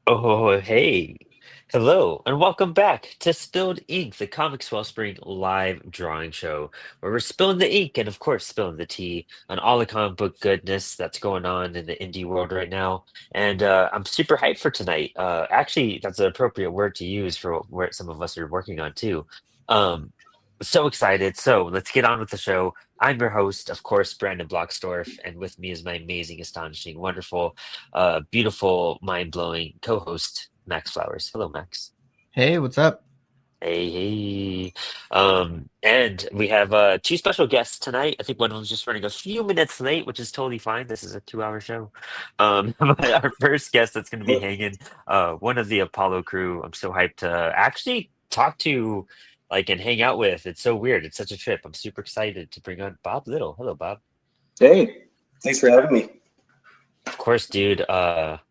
Oh, hey. Hello, and welcome back to Spilled Ink, the Comics Wellspring live drawing show, where we're spilling the ink and, of course, spilling the tea on all the comic book goodness that's going on in the indie world right now. And I'm super hyped for tonight. Actually, that's an appropriate word to use for what some of us are working on, too. Um, so excited. So let's get on with the show. I'm your host, of course, Brandon Bloxdorf, and with me is my amazing, astonishing, wonderful beautiful, mind-blowing co-host, Max Flowers. Hello, Max. Hey, what's up? Hey, hey. And we have two special guests tonight. I think one of them's just running a few minutes late, which is totally fine. This is a 2-hour show. But our first guest that's going to be hanging, one of the Apollo crew. I'm so hyped to actually talk to, like, and hang out with. It's so weird. It's such a trip. I'm super excited to bring on Bob Little. Hello, Bob. Hey, thanks for having me. Of course, dude.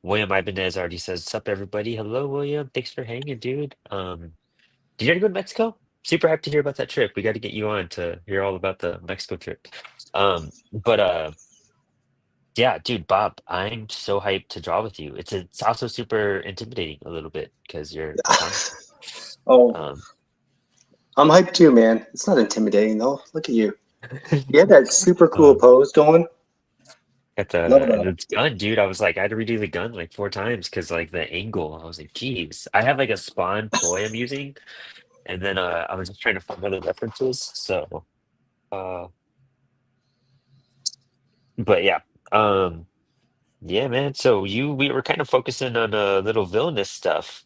William Ibanez already says, "Sup, everybody? Hello, William. Thanks for hanging, dude. Did you already go to Mexico? Super hyped to hear about that trip. We got to get you on to hear all about the Mexico trip. But yeah, dude, Bob, I'm so hyped to draw with you. It's also super intimidating a little bit because you're talented. Oh, Um, I'm hyped too, man. It's not intimidating though. Look at you. You had that super cool um, pose going. Got Love the that. gun, dude. I was like, I had to redo the gun like 4 times because like the angle. I was like, geez. I have like a spawn ploy I'm using. And then I was just trying to find other references. So, uh, but yeah, um, yeah, man. So we were kind of focusing on little villainous stuff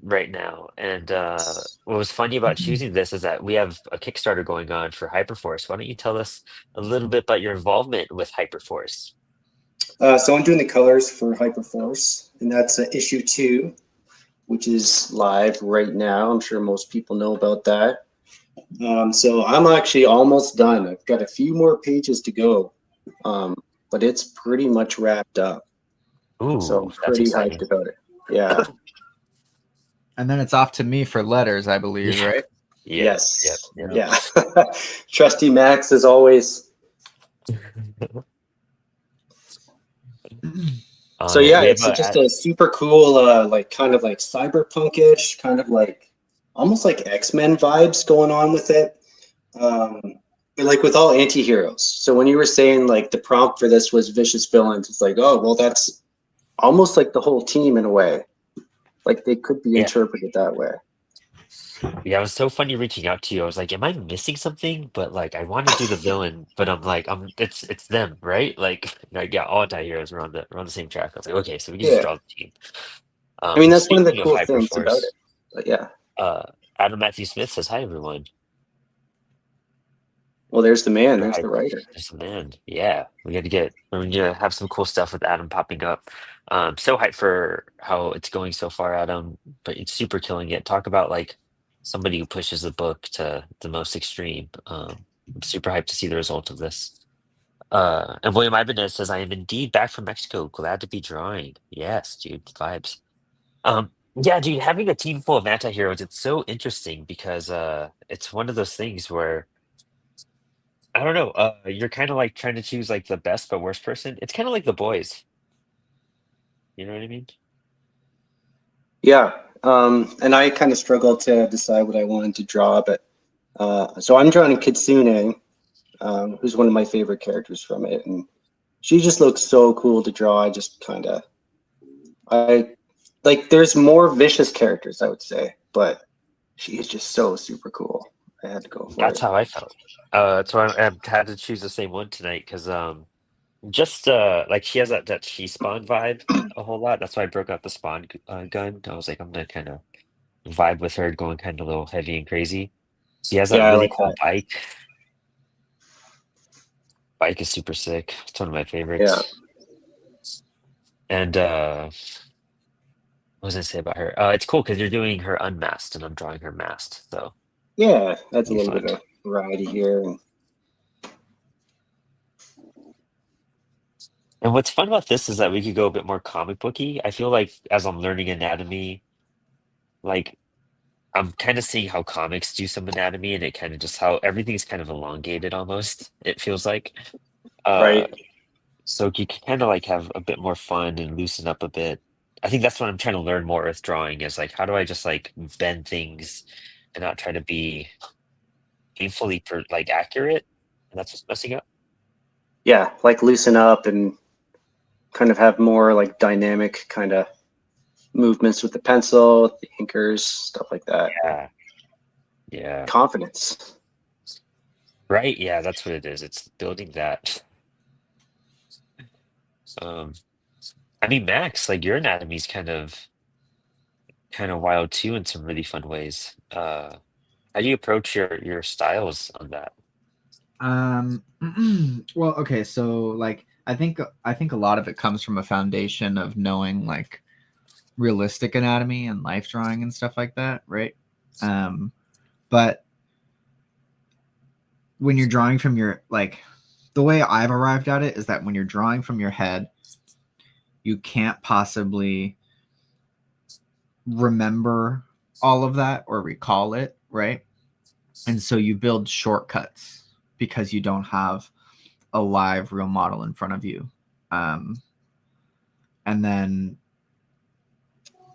right now. And what was funny about choosing this is that we have a Kickstarter going on for Hyperforce. Why don't you tell us a little bit about your involvement with Hyperforce? So I'm doing the colors for Hyperforce, and that's issue 2, which is live right now. I'm sure most people know about that. So I'm actually almost done. I've got a few more pages to go, um, but it's pretty much wrapped up. So Ooh, I'm that's pretty hyped exciting. about it. Yeah. And then it's off to me for letters, I believe, Yeah. right? Yep. Yep. Yes. Yep. Yeah. Trusty Max as always. So yeah, We have it's a just a super cool, like kind of like cyberpunkish, kind of like almost like X-Men vibes going on with it. Um, but like with all anti-heroes. So when you were saying like the prompt for this was vicious villains, it's like, oh, well, that's almost like the whole team in a way. Like they could be yeah. interpreted that way. Yeah, it was so funny reaching out to you. I was like, "Am I missing something?" But like, I want to do the villain, but I'm like, it's them, right? Like yeah, all anti-heroes we're on the same track. I was like, okay, so we can just Yeah. draw the team. I mean, that's one of the Speaking of cool things about Hyperforce, it. But yeah. uh, Adam Matthew Smith says, "Hi, everyone." Well, there's the man, Or there's hi, the writer. there's the man. Yeah, we're gonna have some cool stuff with Adam popping up. So hyped for how it's going so far, Adam. But it's super killing it. Talk about like somebody who pushes the book to the most extreme. I'm super hyped to see the result of this. And William Ibanez says, "I am indeed back from Mexico. Glad to be drawing." Yes, dude, vibes. Yeah, dude, having a team full of anti-heroes, it's so interesting because it's one of those things where I don't know. You're kind of like trying to choose like the best but worst person. It's kind of like the boys. You know what I mean? Yeah. And I kind of struggled to decide what I wanted to draw, but so I'm drawing Kitsune, who's one of my favorite characters from it, and she just looks so cool to draw. I just kind of I like. There's more vicious characters, I would say, but she is just so super cool. I had to go for That's it. how I felt. That's why I had to choose the same one tonight because just like she has that she spawn vibe a whole lot. That's why I broke out the spawn gun. I was like, I'm gonna kind of vibe with her, going kind of a little heavy and crazy. She has Yeah, that I really like cool that. bike. Bike is super sick. It's one of my Yeah, favorites. And what was I say about her? It's cool because you're doing her unmasked and I'm drawing her masked, so yeah. That's it'll a be little bit fun. of variety here. And And what's fun about this is that we could go a bit more comic booky. I feel like as I'm learning anatomy, like I'm kind of seeing how comics do some anatomy and it kind of just how everything's kind of elongated almost, it feels like. Uh, right. so you can kind of like have a bit more fun and loosen up a bit. I think that's what I'm trying to learn more with drawing is like, how do I just like bend things and not try to be painfully like accurate? And that's what's messing up. Yeah, like loosen up and kind of have more like dynamic kind of movements with the pencil, the inkers, stuff like that. Yeah. Yeah. Confidence. Right. Yeah, that's what it is. It's building that. Um, I mean, Max, like your anatomy's kind of wild too in some really fun ways. How do you approach your styles on that? Um, well, okay, so like I think a lot of it comes from a foundation of knowing like realistic anatomy and life drawing and stuff like that, right? But when you're drawing from your like the way I've arrived at it is that when you're drawing from your head, you can't possibly remember all of that or recall it, right? And so you build shortcuts because you don't have a live real model in front of you. Um, and then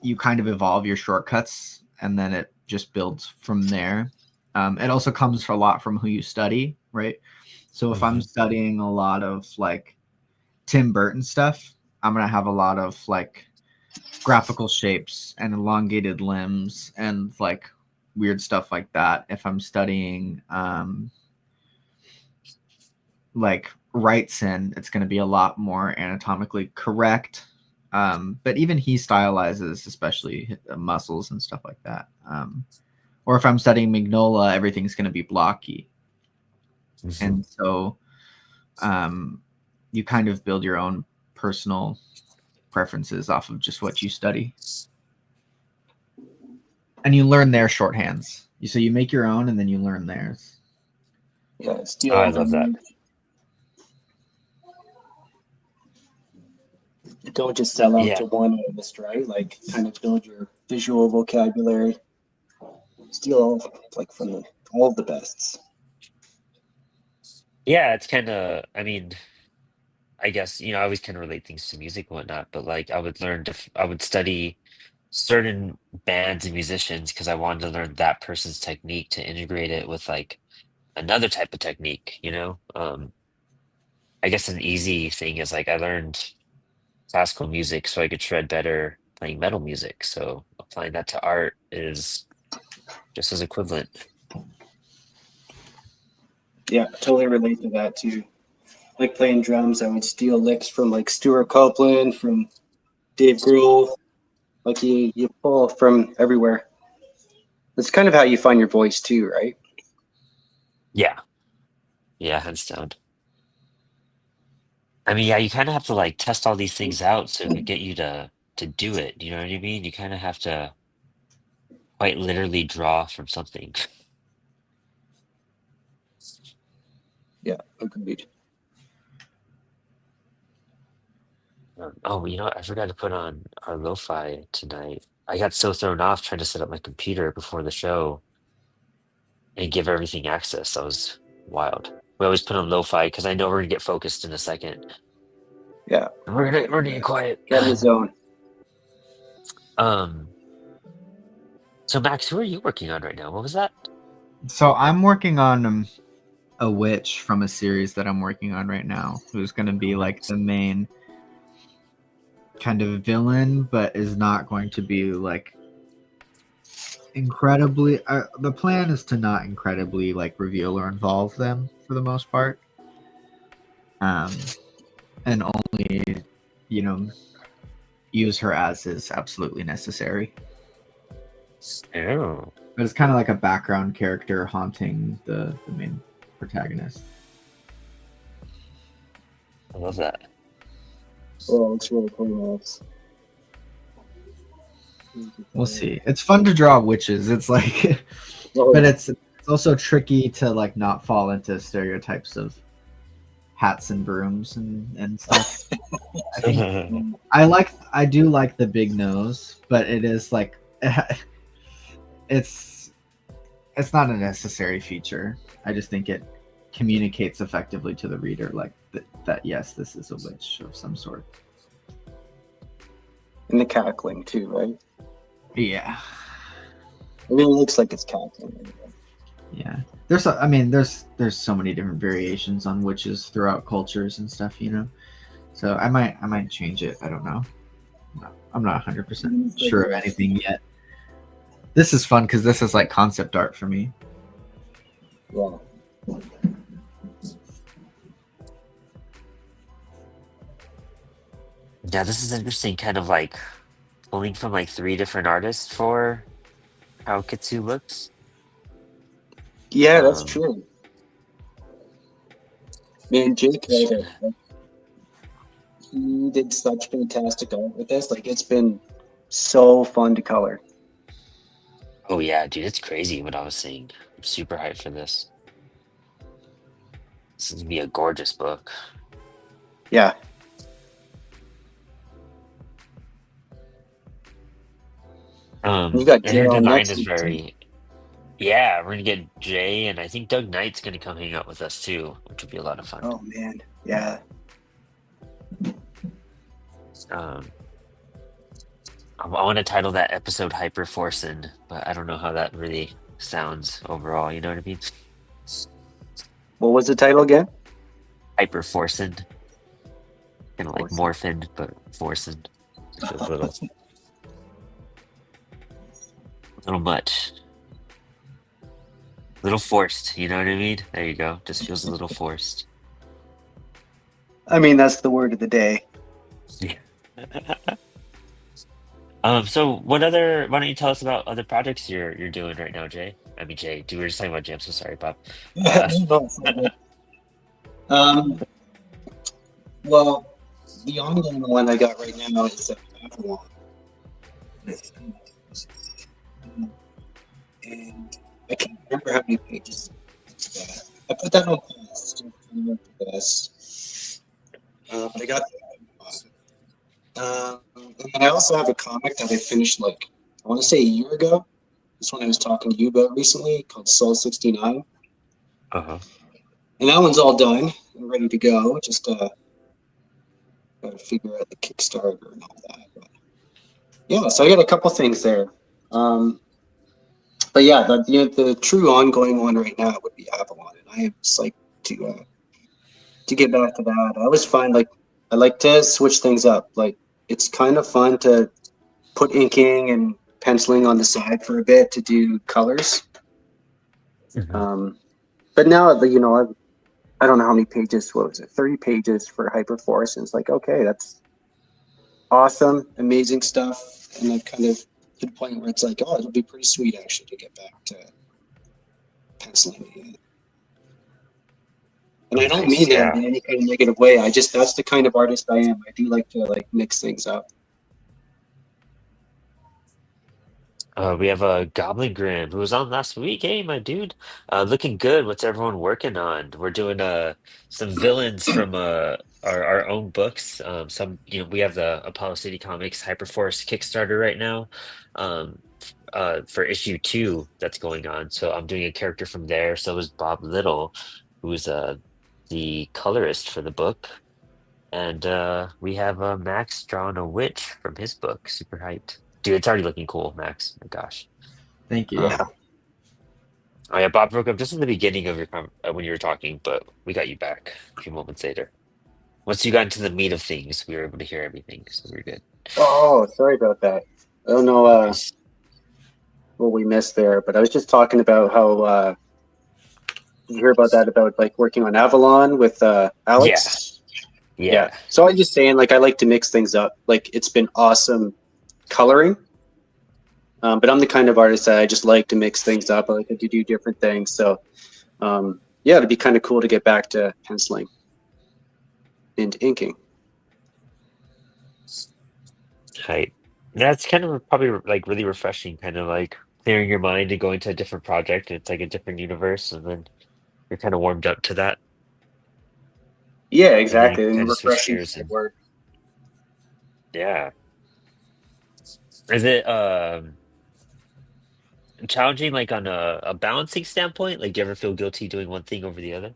you kind of evolve your shortcuts and then it just builds from there. It also comes for a lot from who you study, right? So if I'm studying a lot of like Tim Burton stuff, I'm going to have a lot of like graphical shapes and elongated limbs and like weird stuff like that. If I'm studying like Wrightson, it's going to be a lot more anatomically correct. But even he stylizes, especially muscles and stuff like that. Or if I'm studying Mignola, everything's going to be blocky. And so you kind of build your own personal preferences off of just what you study. And you learn their shorthands. So you make your own and then you learn theirs. Yeah, Oh, I love that. Don't just sell out Yeah. to one artist, right? Like kind of build your visual vocabulary. Steal like from all of the bests. Yeah, it's kind of, I mean, I guess, I always kind of relate things to music and whatnot, but like I would study certain bands and musicians because I wanted to learn that person's technique to integrate it with like another type of technique, you know? I guess an easy thing is like I learned classical music so I could shred better playing metal music. So applying that to art is just as equivalent. Yeah, totally relate to that too. Like playing drums, I would steal licks from like Stuart Copeland, from Dave Grohl. Like you pull from everywhere. That's kind of how you find your voice too, right? Yeah. Yeah, hands down. I mean, yeah, you kind of have to like test all these things out to get you to do it. You know what I mean? You kind of have to quite literally draw from something. Yeah, agreed. Oh, you know what? I forgot to put on our lo-fi tonight. I got so thrown off trying to set up my computer before the show and give everything access. That was wild. We always put on lo-fi because I know we're gonna get focused in a second. Yeah, And we're gonna get quiet. get in the zone. Um. So Max, who are you working on right now? What was that? So I'm working on a witch from a series that I'm working on right now, who's going to be like the main kind of villain, but is not going to be like incredibly. The plan is to not incredibly like reveal or involve them for the most part, and only use her as is absolutely necessary. Oh, But it's kind of like a background character haunting the main protagonist. I love that. Oh, it's really cool. We'll see. It's fun to draw witches. It's like, but it's also tricky to like not fall into stereotypes of hats and brooms and stuff. I do like the big nose, but it is like it's not a necessary feature. I just think it communicates effectively to the reader, like that yes, this is a witch of some sort. And the cackling too, right? Yeah. I mean, it looks like it's cackling. Anyway. Yeah. There's so many different variations on witches throughout cultures and stuff, you know. So I might change it. I don't know. I'm not 100% sure of anything yet. This is fun because this is like concept art for me. Yeah. Yeah, this is interesting. Kind of like pulling from like 3 different artists for how Kitsu looks. Yeah, that's Um, true. Man, Jake, he did such fantastic art with this. Like, it's been so fun to color. Oh yeah, dude, it's crazy what I was saying. I'm super hyped for this. This is gonna be a gorgeous book. Yeah. You got Jay Inner on Divine next is week, too. very. Yeah, we're gonna get Jay, and I think Doug Knight's gonna come hang out with us too, which would be a lot of fun. Oh, man. Yeah. Um, I want to title that episode Hyper Forcin', but I don't know how that really sounds overall. You know what I mean? What was the title again? Hyper Forcin', kind of like Forcin'. morphin, but forcin'. It feels a little much. A little forced, you know what I mean? There you go. Just feels a little forced. I mean, that's the word of the day. Yeah. So why don't you tell us about other projects you're doing right now, Jay? I mean, Jay, we were just talking about Jay. I'm so sorry, Bob. Well, the ongoing one I got right now is Avalon. And I can't remember how many pages. I put that on pause. Still trying to remember this. But I got and I also have a comic that I finished like I want to say a year ago. This one I was talking to you about recently called Soul 69. Uh-huh. And that one's all done and ready to go. Just gotta figure out the Kickstarter and all that. But yeah, so I got a couple things there. But yeah, the true ongoing one right now would be Avalon, and I am psyched to get back to that. I always find like I like to switch things up. Like it's kind of fun to put inking and penciling on the side for a bit to do colors. Mm-hmm. But now I don't know how many pages. What was it? 30 pages for Hyperforce, and it's like okay, that's awesome, amazing stuff, and I've kind of to the point where it's like, oh, it'll be pretty sweet actually to get back to penciling again. And I don't mean that in any kind of negative way. That's the kind of artist I am. I do like to like mix things up. We have a Goblin Grim who was on last week. Hey, my dude, looking good. What's everyone working on? We're doing some villains from our own books. Some we have the Apollo City Comics Hyperforce Kickstarter right now, for issue 2 that's going on. So I'm doing a character from there. So is Bob Little, who's the colorist for the book, and we have Max drawing a witch from his book. Super hyped. Dude, it's already looking cool, Max. My gosh. Thank you. Yeah. Oh yeah, Bob broke up just in the beginning of your when you were talking, but we got you back a few moments later. Once you got into the meat of things, we were able to hear everything, so we're good. Oh, sorry about that. I don't know what we missed there, but I was just talking about how you hear about that about like working on Avalon with Alex. Yeah. So I'm just saying, like, I like to mix things up. Like, it's been awesome coloring, but I'm the kind of artist that I just like to mix things up. I like to do different things. So, yeah, it'd be kind of cool to get back to penciling and inking. Right. That's kind of probably like really refreshing, kind of like clearing your mind and going to a different project. And it's like a different universe, and then you're kind of warmed up to that. Yeah, And then you exactly. And kind of switch refreshing gears and word. yeah. Is it challenging like on a balancing standpoint? Like do you ever feel guilty doing one thing over the other?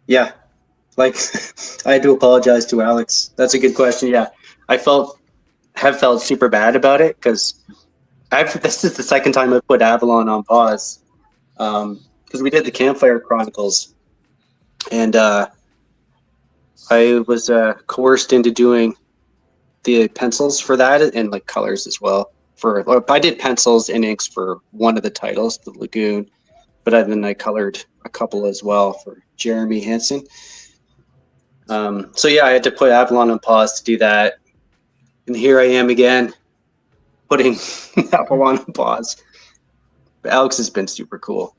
Yeah, like I had to apologize to Alex. That's a good question. Yeah, I felt have felt super bad about it because this is the second time I put Avalon on pause because we did the Campfire Chronicles, and I was coerced into doing the pencils for that and like colors as well. I did pencils and inks for one of the titles, the Lagoon, but then I colored a couple as well for Jeremy Hansen. So yeah, I had to put Avalon on pause to do that, and here I am again, putting Avalon on pause. But Alex has been super cool.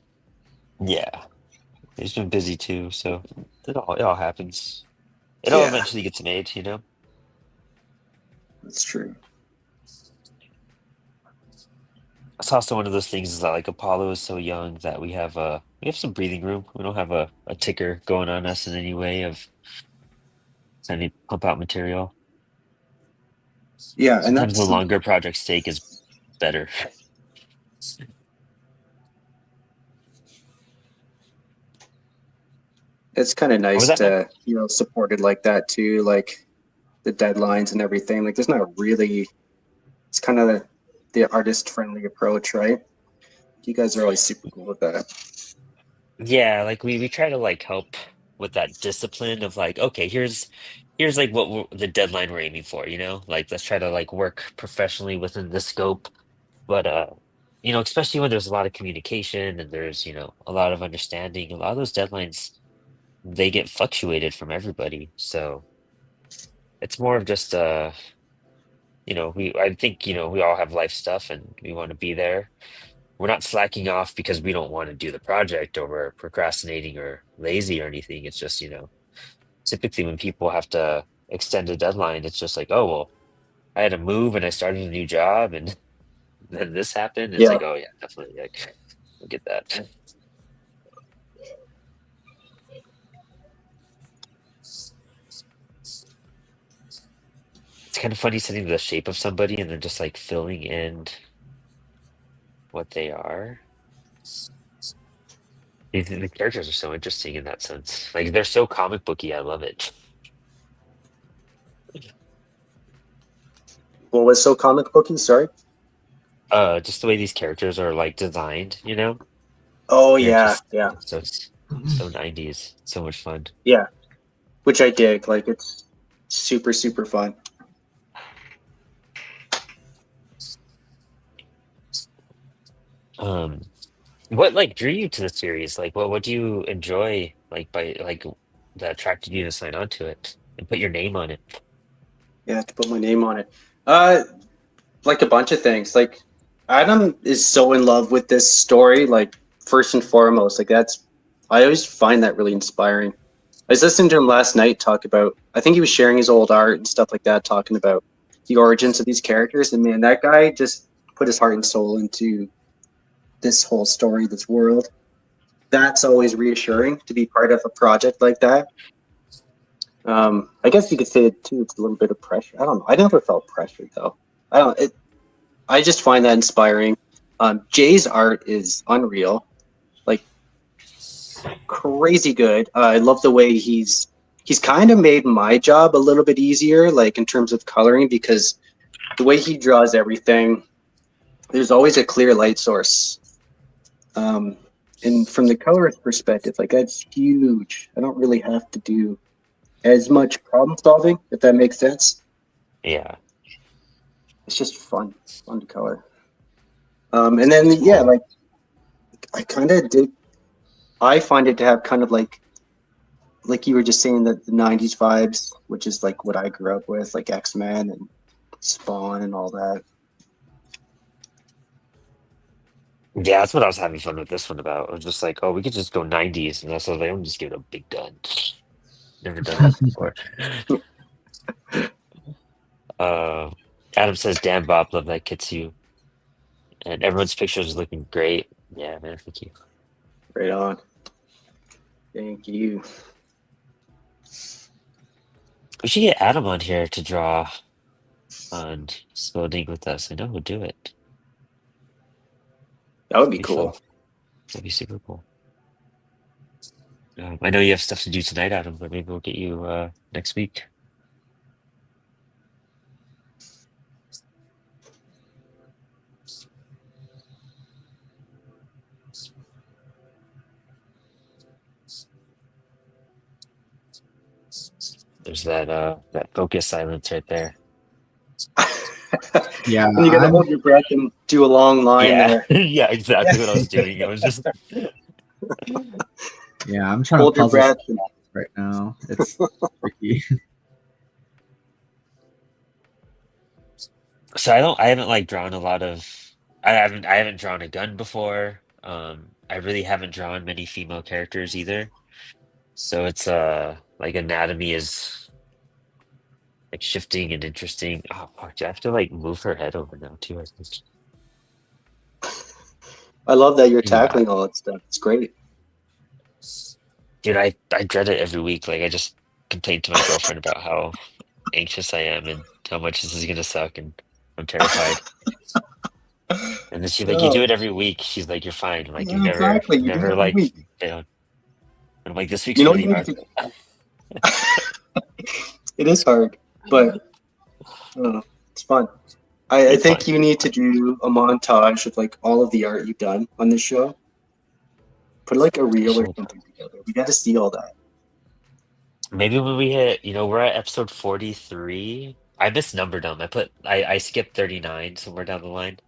Yeah, he's been busy too, so it all happens. It all eventually gets made, you know. That's true. It's also one of those things is that like Apollo is so young that we have some breathing room. We don't have a ticker going on us in any way of sending pump out material. Yeah, and Sometimes the that's longer projects take is better. it's kind of What was nice that, man? to supported like that too, like the deadlines and everything. Like there's not really. It's kind of the artist friendly approach, right? You guys are always super cool with that. Yeah, like we try to like help with that discipline of like, okay, here's like the deadline we're aiming for, you know? Like let's try to like work professionally within the scope. But especially when there's a lot of communication and there's, a lot of understanding, a lot of those deadlines they get fluctuated from everybody. So it's more of just I think, we all have life stuff and we want to be there. We're not slacking off because we don't want to do the project or we're procrastinating or lazy or anything. It's just, typically when people have to extend a deadline, it's just like, oh well, I had to move and I started a new job and then this happened. It's Yeah. like, oh yeah, definitely like I get that. It's kind of funny setting the shape of somebody and then just like filling in what they are. The characters are so interesting in that sense. Like they're so comic booky. I love it. What was so comic booky? Sorry. Just the way these characters are like designed, Oh they're yeah, just yeah, so 90s. So much fun. yeah. Which I dig. Like it's super super fun. Um, what like drew you to the series? Like what do you enjoy like by like that attracted you to sign on to it and put your name on it? Yeah, to put my name on it. Uh, like a bunch of things. Like Adam is so in love with this story. Like first and foremost, like that's I always find that really inspiring. I was listening to him last night talk about. I think he was sharing his old art and stuff like that, talking about the origins of these characters. And man, that guy just put his heart and soul into this whole story, this world. That's always reassuring to be part of a project like that. I guess you could say it too. It's a little bit of pressure. I don't know. I never felt pressure though. I don't. I just find that inspiring. Jay's art is unreal, like crazy good. I love the way he's kind of made my job a little bit easier, like in terms of coloring, because the way he draws everything, there's always a clear light source. And from the colorist perspective, like that's huge. I don't really have to do as much problem solving, if that makes sense. Yeah, It's just fun to color. And then it's yeah, cool. like I kind of dig. I find it to have kind of like you were just saying the '90s vibes, which is like what I grew up with, like X-Men and Spawn and all that. Yeah, that's what I was having fun with this one about. I was just like, oh, we could just go 90s, and that's what I was like, I'm just give it a big gun. Never done that before. Uh, Adam says, "Damn, Bob, love that Kitsu," and everyone's pictures is looking great. Yeah, man, thank you. Right on. Thank you. We should get Adam on here to draw on Spelling with us. I know he'll do it. That would be Be fun. cool. That'd be super cool. I know you have stuff to do tonight, Adam, but maybe we'll get you next week. There's that focus silence right there. Yeah, And you got to hold your breath and do a long line Yeah, there. yeah, exactly what I was doing. It was just yeah, I'm trying to Hold your puzzle breath. some right now. It's tricky. so I haven't like drawn a lot of I haven't drawn a gun before. I really haven't drawn many female characters either. So it's like anatomy is like shifting and interesting. Oh fuck, do I have to like move her head over now too? I think. I love that you're Yeah. tackling all that stuff. It's great. Dude, I dread it every week. Like I just complain to my girlfriend about how anxious I am and how much this is gonna suck and I'm terrified. And then she's like, "You do Oh, it every week." She's like, "You're fine." I'm like, yeah, exactly. You do it never every like week. failed." And I'm like, "This You week's know, really you need hard." to. It is hard, but I don't know. It's fun. I It's fun. think you need to do a montage of like all of the art you've done on this show. Put like a I reel or should. something together. We got to see all that. Maybe when we hit, we're at episode 43. I misnumbered them. I skipped 39 somewhere down the line.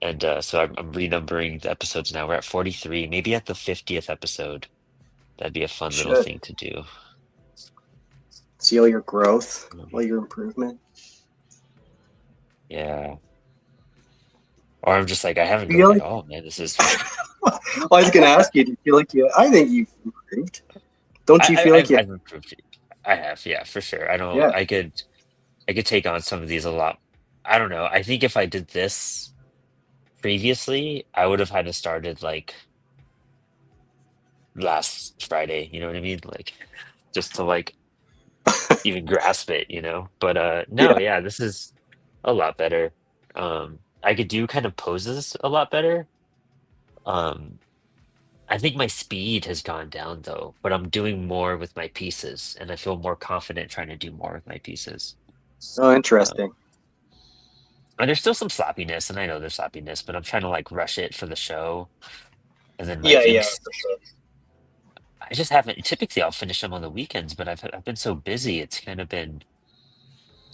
And so I'm renumbering the episodes now. We're at 43. Maybe at the 50th episode. That'd be a fun little Should thing to do. see all your growth, Um, all your improvement. Yeah. Or I'm just like, I haven't Feel grown at like, all, man. This is well, I was gonna ask you. Do you feel like you? I think you've improved. Don't you feel like you? I've improved it. I have, yeah, for sure. Yeah, I could take on some of these a lot. I don't know. I think if I did this previously, I would have had to started like last Friday, you know what I mean? Like just to like even grasp it. But no, yeah. yeah, this is a lot better. I could do kind of poses a lot better. Um I think my speed has gone down though, but I'm doing more with my pieces and I feel more confident trying to do more with my pieces. Oh, Um, interesting. and there's still some sloppiness, and I know there's sloppiness, but I'm trying to like rush it for the show. And then my Yeah, yeah, inks, for sure. I just haven't. Typically, I'll finish them on the weekends, but I've been so busy. It's kind of been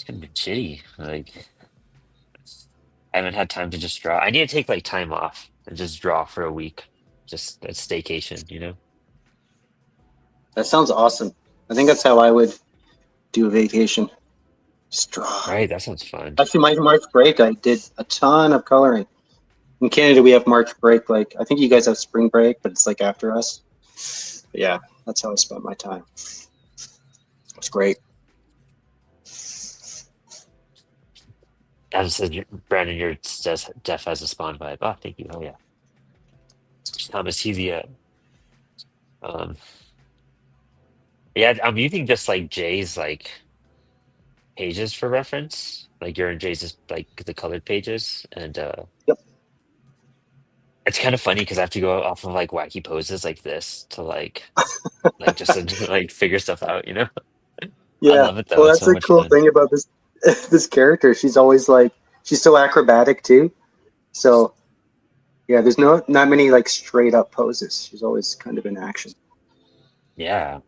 shitty. Like I haven't had time to just draw. I need to take like time off and just draw for a week, just a staycation. That sounds awesome. I think that's how I would do a vacation. Just draw. Right? That sounds fun. Actually, my March break, I did a ton of coloring. In Canada, we have March break. Like, I think you guys have spring break, but it's like after us. But yeah, that's how I spent my time. It's great. As said, Brandon, your deaf has a spawn vibe. Oh, thank you. Oh yeah. Thomas, he's the um. Yeah, I'm using just like Jay's like pages for reference. Like you're in Jay's like the colored pages, and Yep. it's kind of funny because I have to go off of like wacky poses like this to like just to, like figure stuff out. I Yeah. love it though. Well, It's that's so a much cool fun. thing about this this character. She's always like, she's so acrobatic too. So yeah, there's not many like straight up poses. She's always kind of in action. Yeah.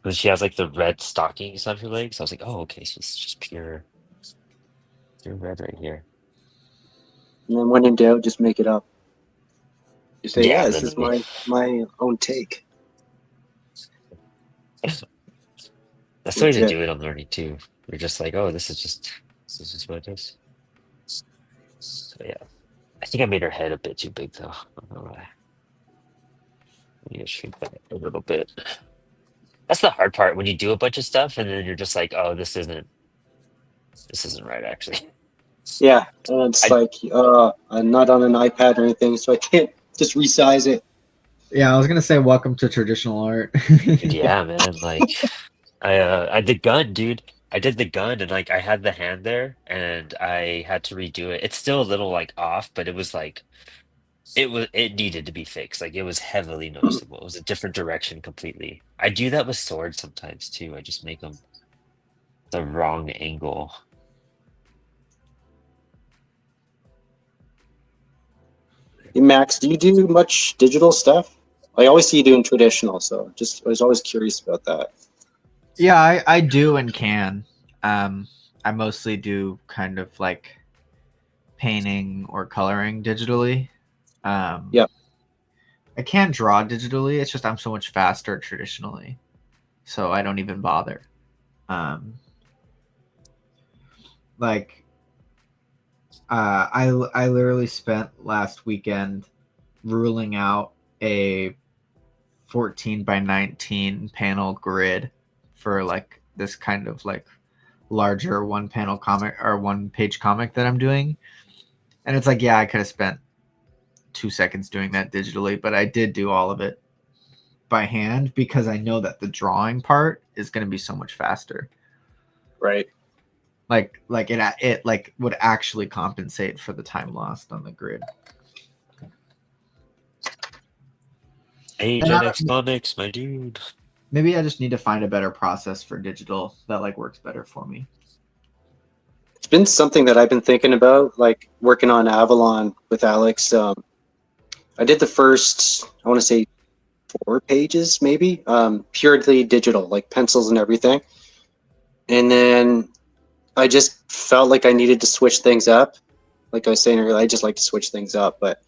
And she has like the red stockings on her legs. I was like, oh, okay, so it's just pure red right here. And then when in doubt, just make it up. You say, Yeah, yeah, and this then is my own take. that's the way to Legit. do it. I'm learning too. You're just like, oh, this is just what it is. So yeah, I think I made her head a bit too big though. I don't know why. I need to shrink that a little bit. That's the hard part when you do a bunch of stuff and then you're just like, oh, this isn't right actually. Yeah, and it's I like I'm not on an iPad or anything, so I can't just resize it. Yeah, I was gonna say welcome to traditional art. yeah, man, like I did gun, dude. I did the gun and like I had the hand there and I had to redo it. It's still a little like off, but it was like it needed to be fixed. Like it was heavily noticeable. It was a different direction completely. I do that with swords sometimes too. I just make them the wrong angle. Hey, Max, do you do much digital stuff? I always see you doing traditional, so just I was always curious about that. Yeah, I do and can. I mostly do kind of like painting or coloring digitally. Yeah. I can draw digitally. It's just I'm so much faster traditionally, so I don't even bother. Um, like I literally spent last weekend ruling out a 14 by 19 panel grid for like this kind of like larger one panel comic or one page comic that I'm doing. And it's like, yeah, I could have spent 2 seconds doing that digitally, but I did do all of it by hand because I know that the drawing part is going to be so much faster. Right. Like it like would actually compensate for the time lost on the grid. Hey, And Gen X Comics, my dude. maybe I just need to find a better process for digital that like works better for me. It's been something that I've been thinking about, like working on Avalon with Alex. I did the first, I want to say 4 pages, maybe, purely digital, like pencils and everything. And then I just felt like I needed to switch things up. Like I was saying earlier, I just like to switch things up. But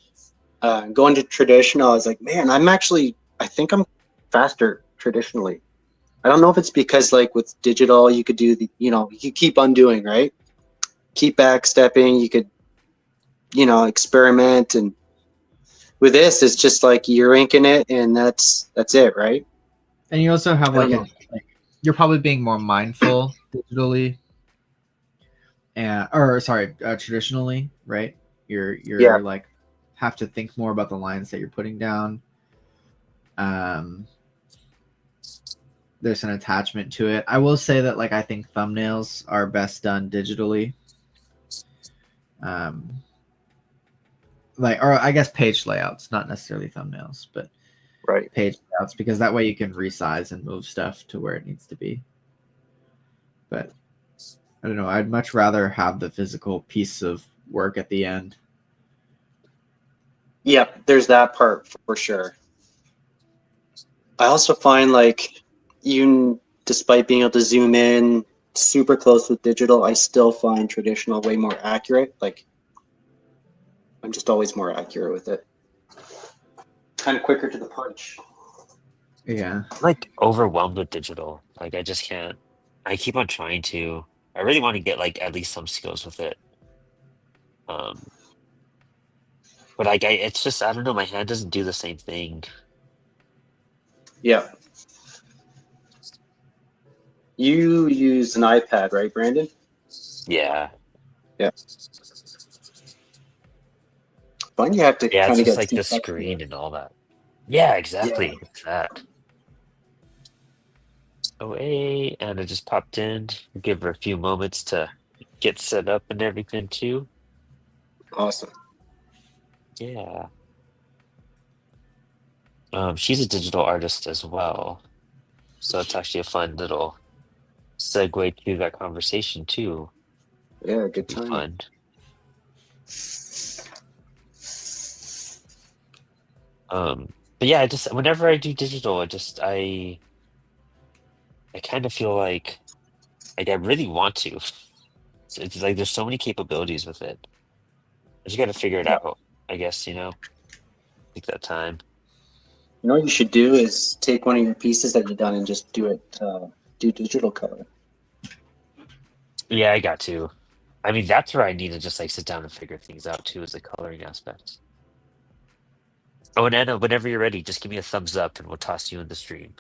going to traditional, I was like, man, I think I'm faster traditionally. I don't know if it's because like with digital, you could do you could keep undoing, right? Keep backstepping. You could, experiment. And with this, it's just like you're inking it and that's it, right? And you also have I don't like know. you're probably being more mindful digitally and or sorry, traditionally, right? Yeah. You're like have to think more about the lines that you're putting down. Um, there's an attachment to it. I will say that like I think thumbnails are best done digitally. Um, like or I guess page layouts, not necessarily thumbnails, but Right. page layouts because that way you can resize and move stuff to where it needs to be. But I don't know. I'd much rather have the physical piece of work at the end. Yeah, there's that part for sure. I also find like even despite being able to zoom in super close with digital, I still find traditional way more accurate. Like I'm just always more accurate with it. Kind of quicker to the punch. Yeah. I'm like overwhelmed with digital. Like I just can't. I keep on trying to. I really want to get like at least some skills with it. Um, but like it's just I don't know. My hand doesn't do the same thing. Yeah. You use an iPad, right, Brandon? Yeah, Yeah. Fine, you have to yeah. kind It's of just get like too the touched to screen it. and all that. Yeah, Yeah. exactly. It's that. Oh, hey, Anna just popped in. Give her a few moments to get set up and everything too. Awesome. Yeah. She's a digital artist as well, so it's actually a fun little segue to that conversation too. Yeah, good Be timing. fun. But yeah, I just whenever I do digital, I kind of feel like I really want to. It's like there's so many capabilities with it. I just got to figure it Yeah. out. I guess take that time. You know what you should do is take one of your pieces that you've done and just do digital color. Yeah, I got to. I mean, that's where I need to just like sit down and figure things out too, is the coloring aspect. Oh, and Anna, whenever you're ready, just give me a thumbs up and we'll toss you in the stream.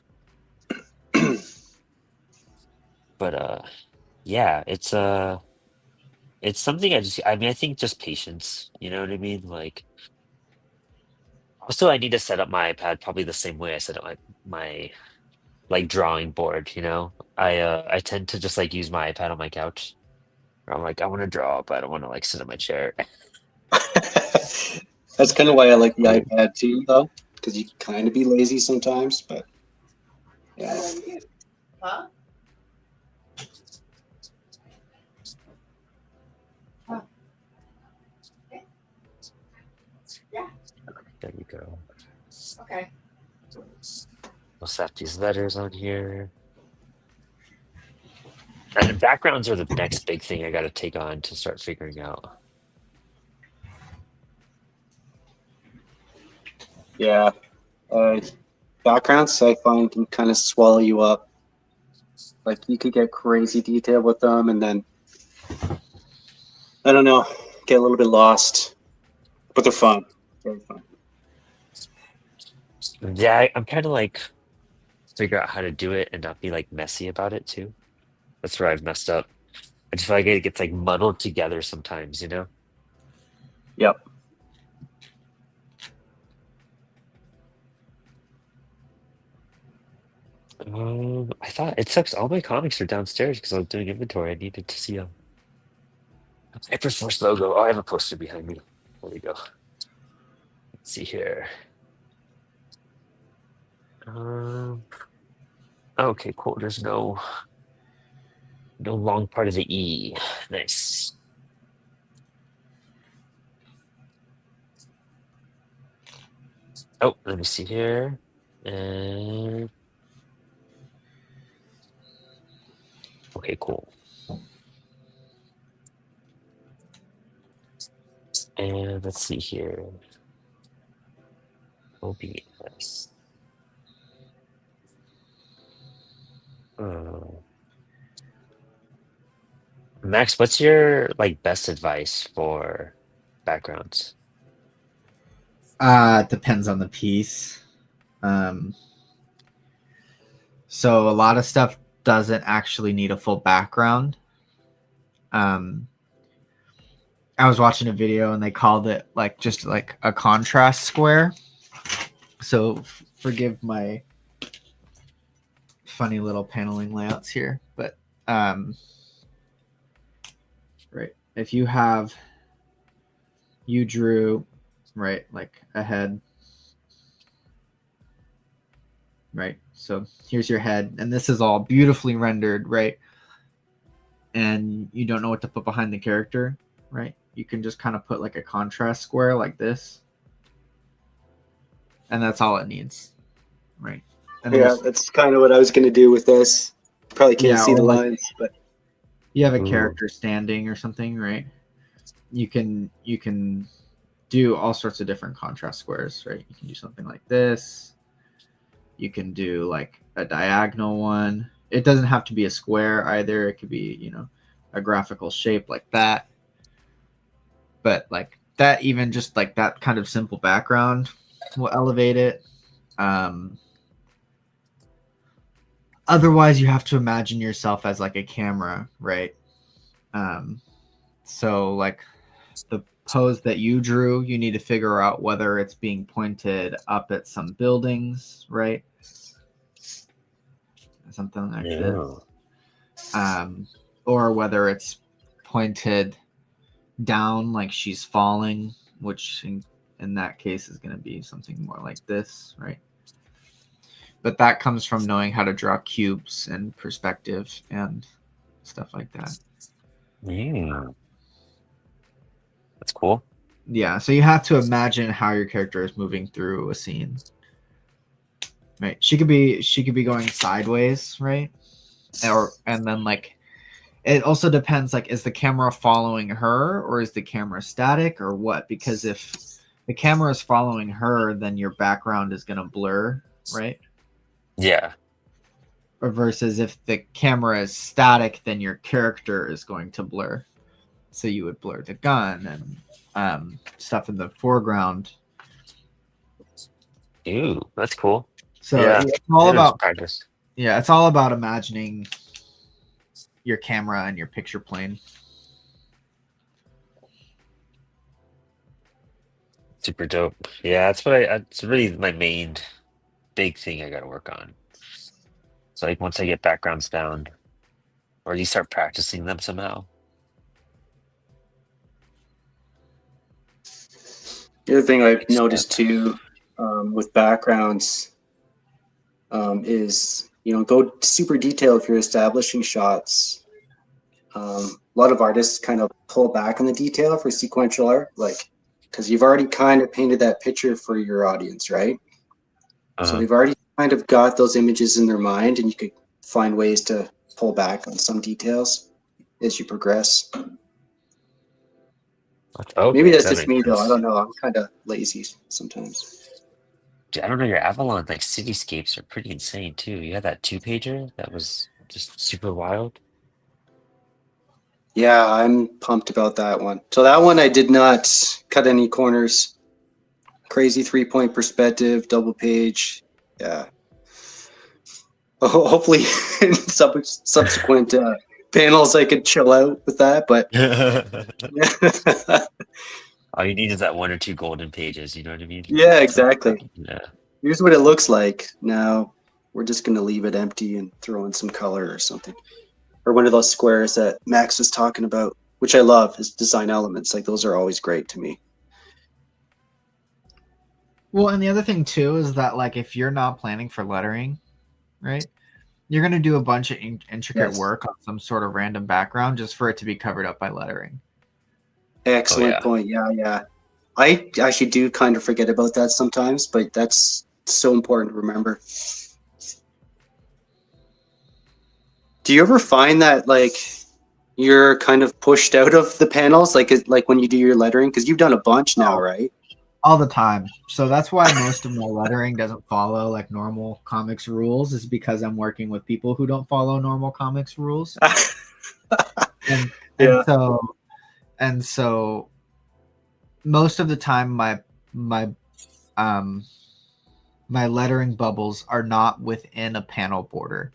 But yeah, it's something I mean, I think just patience, you know what I mean? Like also I need to set up my iPad probably the same way I set up my like drawing board, you know? I tend to just like use my iPad on my couch. Where I'm like, I want to draw, but I don't want to like sit in my chair. That's kind of why I like the Oh, iPad too, though, because you can kind of be lazy sometimes. But yeah, Huh? Oh. Okay. Yeah. there you go. Okay. We'll slap these letters on here. And backgrounds are the next big thing I got to take on to start figuring out. Yeah. Backgrounds I find can kind of swallow you up. Like you could get crazy detail with them, and then I don't know, get a little bit lost. But they're fun. Very fun. Yeah, I'm trying to like figure out how to do it and not be like messy about it too. That's where I've messed up. I just feel like it gets like muddled together sometimes, you know? Yep. I thought it sucks. All my comics are downstairs because I was doing inventory. I needed to see them. Hyperforce logo. Oh, I have a poster behind me. There we go. Let's see here. Okay, cool. There's no long part of the E. Nice. Oh, let me see here. And okay, cool. And let's see here. OBS. Max, what's your like best advice for backgrounds? It depends on the piece. So a lot of stuff doesn't actually need a full background. I was watching a video and they called it like just like a contrast square. So forgive my funny little paneling layouts here, but right, if you drew right like a head, right, so here's your head and this is all beautifully rendered, right, and you don't know what to put behind the character, right, you can just kind of put like a contrast square like this, and that's all it needs, right? And Yeah, that's kind of what I was going to do with this. Probably can't see the like, lines, but you have a character standing or something, right? You can do all sorts of different contrast squares, right? You can do something like this. You can do like a diagonal one. It doesn't have to be a square either. It could be, you know, a graphical shape like that. But like that, even just like that kind of simple background will elevate it. Otherwise, you have to imagine yourself as like a camera, right? So like the pose that you drew, you need to figure out whether it's being pointed up at some buildings, right? Something like this. Or whether it's pointed down like she's falling, which in that case is going to be something more like this, right? But that comes from knowing how to draw cubes and perspective and stuff like that. That's cool. Yeah, so you have to imagine how your character is moving through a scene. Right. She could be going sideways, right? And then like it also depends, like, is the camera following her or is the camera static or what? Because if the camera is following her, then your background is going to blur, right? Yeah. Or versus if the camera is static, then your character is going to blur. So you would blur the gun and stuff in the foreground. Ooh, that's cool. So yeah, it's all about practice. Yeah, it's all about imagining your camera and your picture plane. Super dope. Yeah, that's what it's really my main big thing I got to work on. So like once I get backgrounds down, or you start practicing them somehow. the other thing I've noticed too with backgrounds is, you know, go super detailed if you're establishing shots. A lot of artists kind of pull back on the detail for sequential art, like because you've already kind of painted that picture for your audience, right? So they've already kind of got those images in their mind, and you could find ways to pull back on some details as you progress. Okay, Maybe that's that just makes me though. I sense. don't know. I'm kind of lazy sometimes. Dude, I don't know, your Avalon like cityscapes are pretty insane too. You had that 2-pager that was just super wild. Yeah, I'm pumped about that one. So that one I did not cut any corners. Crazy 3-point perspective, double page. Yeah. Hopefully in subsequent panels I could chill out with that, but yeah. All you need is that 1 or 2 golden pages, you know what I mean? Yeah, exactly. Yeah. Here's what it looks like. Now we're just gonna leave it empty and throw in some color or something. Or one of those squares that Max was talking about, which I love, is design elements. Like those are always great to me. Well, and the other thing too is that like if you're not planning for lettering, right? You're gonna do a bunch of intricate Yes. work on some sort of random background just for it to be covered up by lettering. Excellent yeah. point. Yeah, yeah. I actually do kind of forget about that sometimes, but that's so important to remember. Do you ever find that like you're kind of pushed out of the panels, like when you do your lettering? Because you've done a bunch now, Oh, right? all the time. So that's why most of my lettering doesn't follow like normal comics rules, is because I'm working with people who don't follow normal comics rules. And Yeah. and so most of the time my um my lettering bubbles are not within a panel border.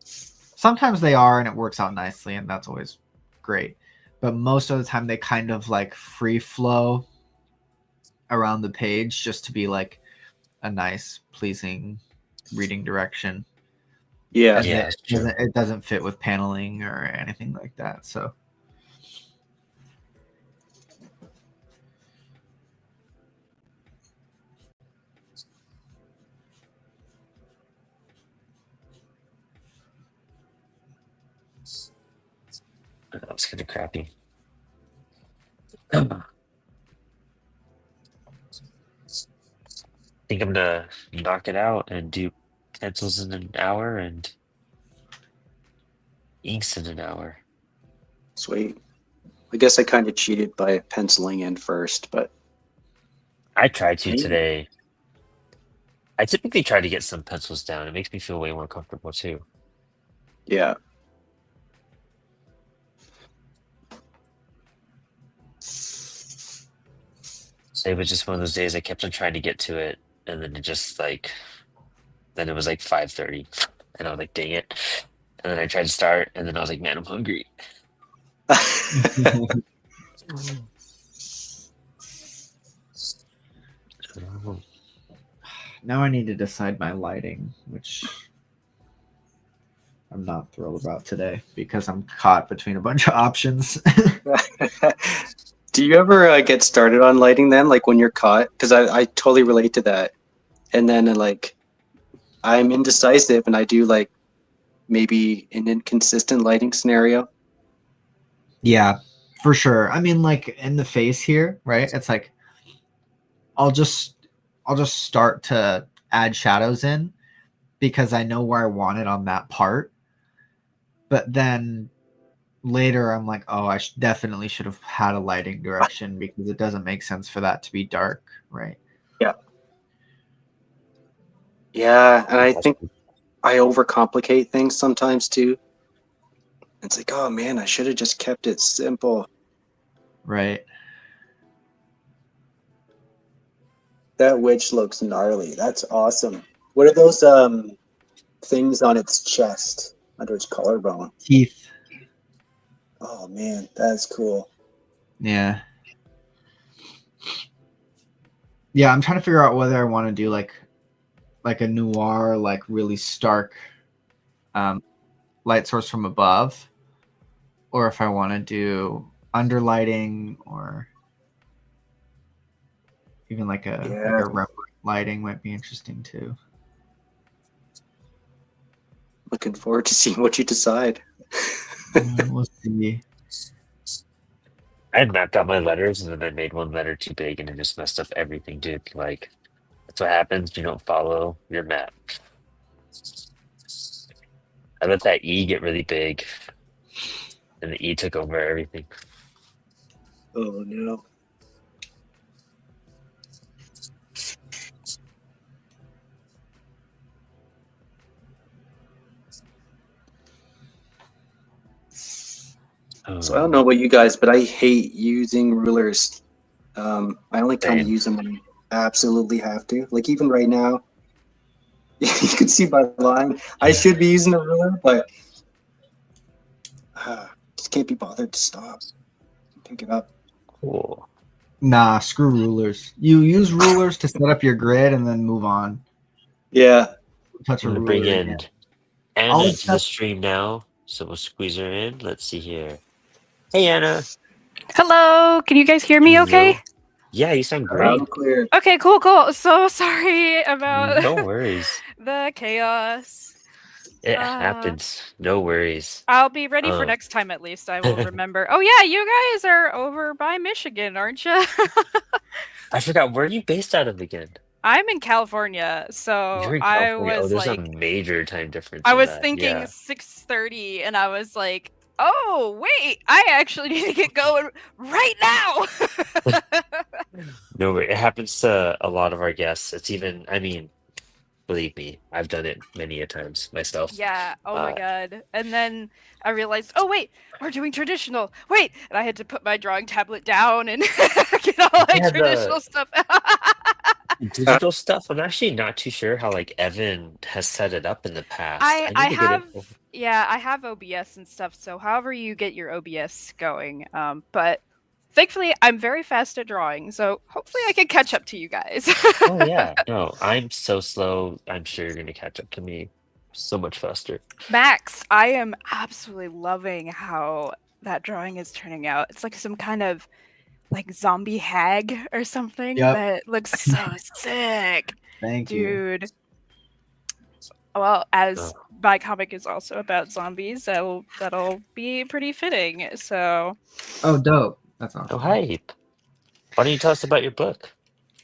Sometimes they are and it works out nicely and that's always great. But most of the time they kind of like free flow around the page just to be like a nice, pleasing reading direction. Yeah. And Yeah, that's true. it doesn't fit with paneling or anything like that. So That was kind of crappy. Think I'm gonna knock it out and do pencils in an hour and inks in an hour. Sweet. I guess I kind of cheated by penciling in first, but I tried to today. I typically try to get some pencils down. It makes me feel way more comfortable too. yeah. So it was just one of those days I kept on trying to get to it, and then it just like, then it was like 5:30, and I was like, dang it. And then I tried to start, and then I was like, man, I'm hungry. Oh, now I need to decide my lighting, which I'm not thrilled about today because I'm caught between a bunch of options. Do you ever get started on lighting then, like when you're caught? Because I totally relate to that. And then like I'm indecisive and I do like maybe an inconsistent lighting scenario. Yeah, for sure. I mean, like in the face here, right? It's like I'll just start to add shadows in because I know where I want it on that part. But then later I'm like, oh, I definitely should have had a lighting direction because it doesn't make sense for that to be dark, right? Yeah. Yeah, and I that's think I overcomplicate things sometimes too. It's like, oh man, I should have just kept it simple. Right. That witch looks gnarly. That's awesome. What are those things on its chest under its collarbone? Teeth. Oh man, that's cool. Yeah. Yeah, I'm trying to figure out whether I want to do like a noir, like really stark light source from above, or if I want to do underlighting or even like a reverent lighting might be interesting too. Looking forward to seeing what you decide. We'll see. I had mapped out my letters, and then I made one letter too big, and it just messed up everything, dude. Like, that's what happens. You don't follow your map. I let that E get really big, and the E took over everything. Oh no. So I don't know about you guys, but I hate using rulers. I only kind of Same. use them when I absolutely have to. Like even right now, you can see my line. I should be using a ruler, but just can't be bothered to stop, pick it up. Cool. Nah, screw rulers. You use rulers to set up your grid and then move on. Yeah. Touch a I'm gonna bring ruler in again. Anna All to the except stream now, so we'll squeeze her in. Let's see here. Hey, Anna. Hello, can you guys hear me okay? Hello. Yeah, you sound Loud great. and clear. Okay, cool. So sorry about No worries. the chaos. It happens. No worries. I'll be ready for Uh, next time at least. I will remember. Oh yeah, you guys are over by Michigan, aren't you? I forgot. Where are you based out of again? I'm in California, so You're in I California. Oh, was there's a like, major time difference I in was that. thinking Yeah. 6:30, and I was like, oh wait, I actually need to get going right now. No worry. It happens to a lot of our guests. It's even, I mean, believe me, I've done it many a times myself. Yeah. Oh my Uh, god. And then I realized, oh wait, we're doing traditional. Wait, and I had to put my drawing tablet down and get all my yeah, traditional the stuff. digital stuff, I'm actually not too sure how like Evan has set it up in the past. I I need I to get have it. yeah, I have OBS and stuff. So however you get your OBS going, but thankfully I'm very fast at drawing, so hopefully I can catch up to you guys. Oh yeah, no, I'm so slow. I'm sure you're gonna catch up to me so much faster. Max, I am absolutely loving how that drawing is turning out. It's like some kind of like zombie hag or something Yep. that looks so sick. Thank you. Dude. Well, as Oh, my comic is also about zombies, that'll be pretty fitting. So Oh, dope. That's oh awesome. hype. Why don't you tell us about your book?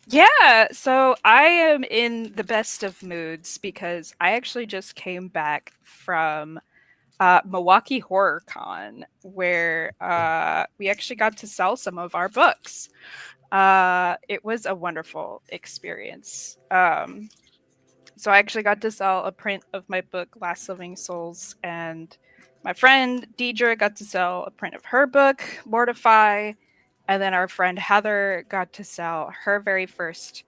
yeah, so I am in the best of moods because I actually just came back from Milwaukee Horror Con, where we actually got to sell some of our books. It was a wonderful experience. So I actually got to sell a print of my book, Last Living Souls, and my friend Deidre got to sell a print of her book, Mortify, and then our friend Heather got to sell her very first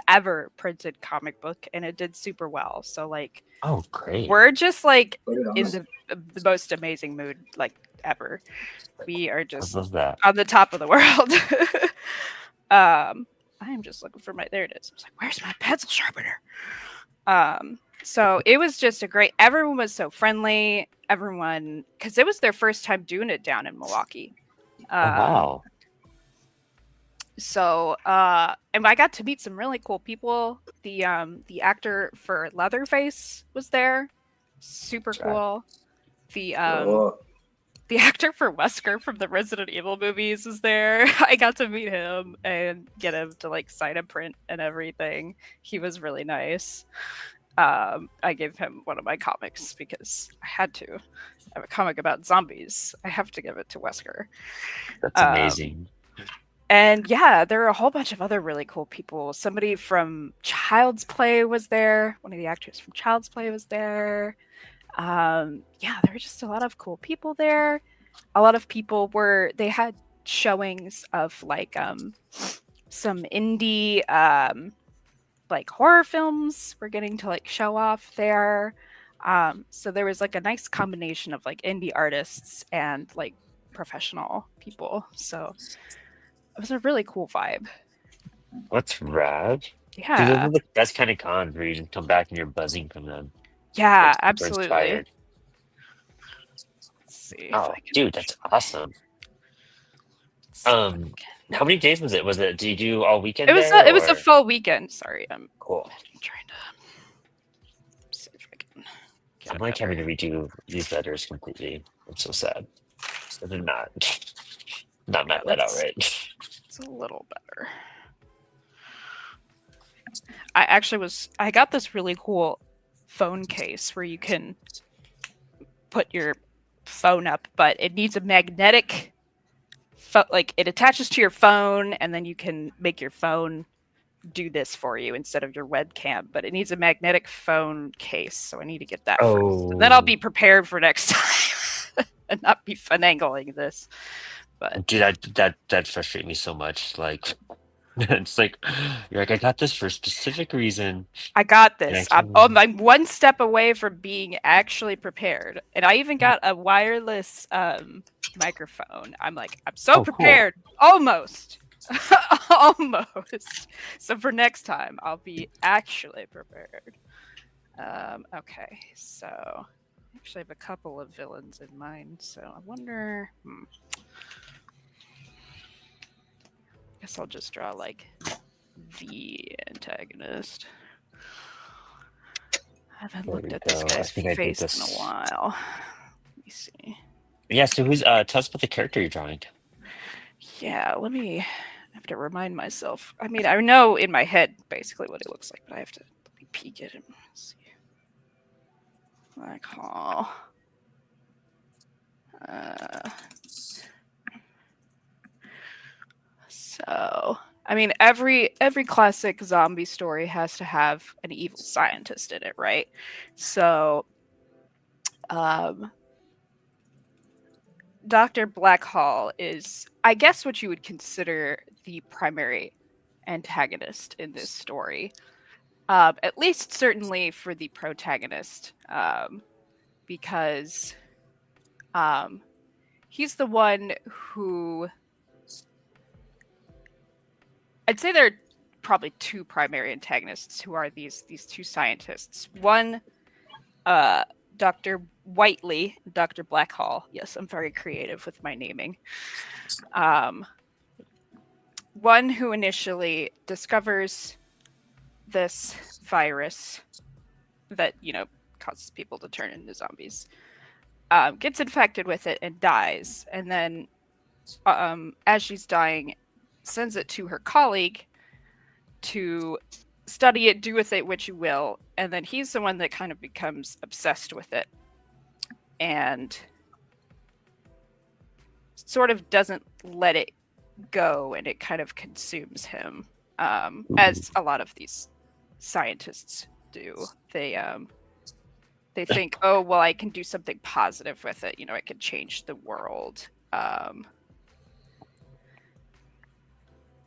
ever printed comic book, and it did super well. So like Oh, great. we're just like Put it on. in the most amazing mood like ever. We are I just love that. on the top of the world. I am just looking for there it is. I was like, where's my pencil sharpener? So it was just everyone was so friendly. Everyone, because it was their first time doing it down in Milwaukee. Oh wow. So and I got to meet some really cool people. The actor for Leatherface was there. Super Right. cool. The Oh, the actor for Wesker from the Resident Evil movies was there. I got to meet him and get him to like sign a print and everything. He was really nice. I gave him one of my comics because I had to. I have a comic about zombies. I have to give it to Wesker. That's amazing. And yeah, there are a whole bunch of other really cool people. Somebody from Child's Play was there. One of the actors from Child's Play was there. Yeah, there were just a lot of cool people there. A lot of people they had showings of like some indie like horror films were getting to like show off there. So there was like a nice combination of like indie artists and like professional people. So it was a really cool vibe. What's rad? Dude, Yeah. those are the best kind of cons where you just come back and you're buzzing from them. Yeah, Like, super absolutely. inspired. Let's see if Oh, I can dude, that's awesome. How many days was it? Did you do all weekend? It was there, it was a or- full weekend. Sorry, I'm Cool. trying to see if I can. get I'm it like better. having to redo these letters completely. I'm so sad. So they're not map that out let's- right. It's a little better. I got this really cool phone case where you can put your phone up, but it needs a magnetic like it attaches to your phone, and then you can make your phone do this for you instead of your webcam, but it needs a magnetic phone case, so I need to get that first. And then I'll be prepared for next time and not be finagling this. But Dude, that frustrates me so much. Like, it's like you're like, I got this for a specific reason. I got and I this. can- I'm one step away from being actually prepared, and I even got a wireless microphone. I'm like, I'm so Oh, cool. prepared, almost. Almost. So for next time, I'll be actually prepared. Okay, so I actually have a couple of villains in mind. So I wonder. Guess I'll just draw like the antagonist. I haven't looked at this guy's face in a while. Let me see. Yeah. So who's? Tell us about the character you're drawing. Yeah, let me. I have to remind myself. I mean, I know in my head basically what it looks like, but I have to let me peek at it and see. Like, oh. So, I mean, every classic zombie story has to have an evil scientist in it, right? So, Dr. Blackhall is, I guess, what you would consider the primary antagonist in this story. At least, certainly for the protagonist, because he's the one who. I'd say there are probably two primary antagonists who are these two scientists. One, Dr. Whiteley, Dr. Blackhall. Yes, I'm very creative with my naming. One who initially discovers this virus that, causes people to turn into zombies, gets infected with it and dies. And then as she's dying, sends it to her colleague to study it, do with it what you will, and then he's the one that kind of becomes obsessed with it and sort of doesn't let it go, and it kind of consumes him, as a lot of these scientists do. They think, oh, well, I can do something positive with it, I can change the world.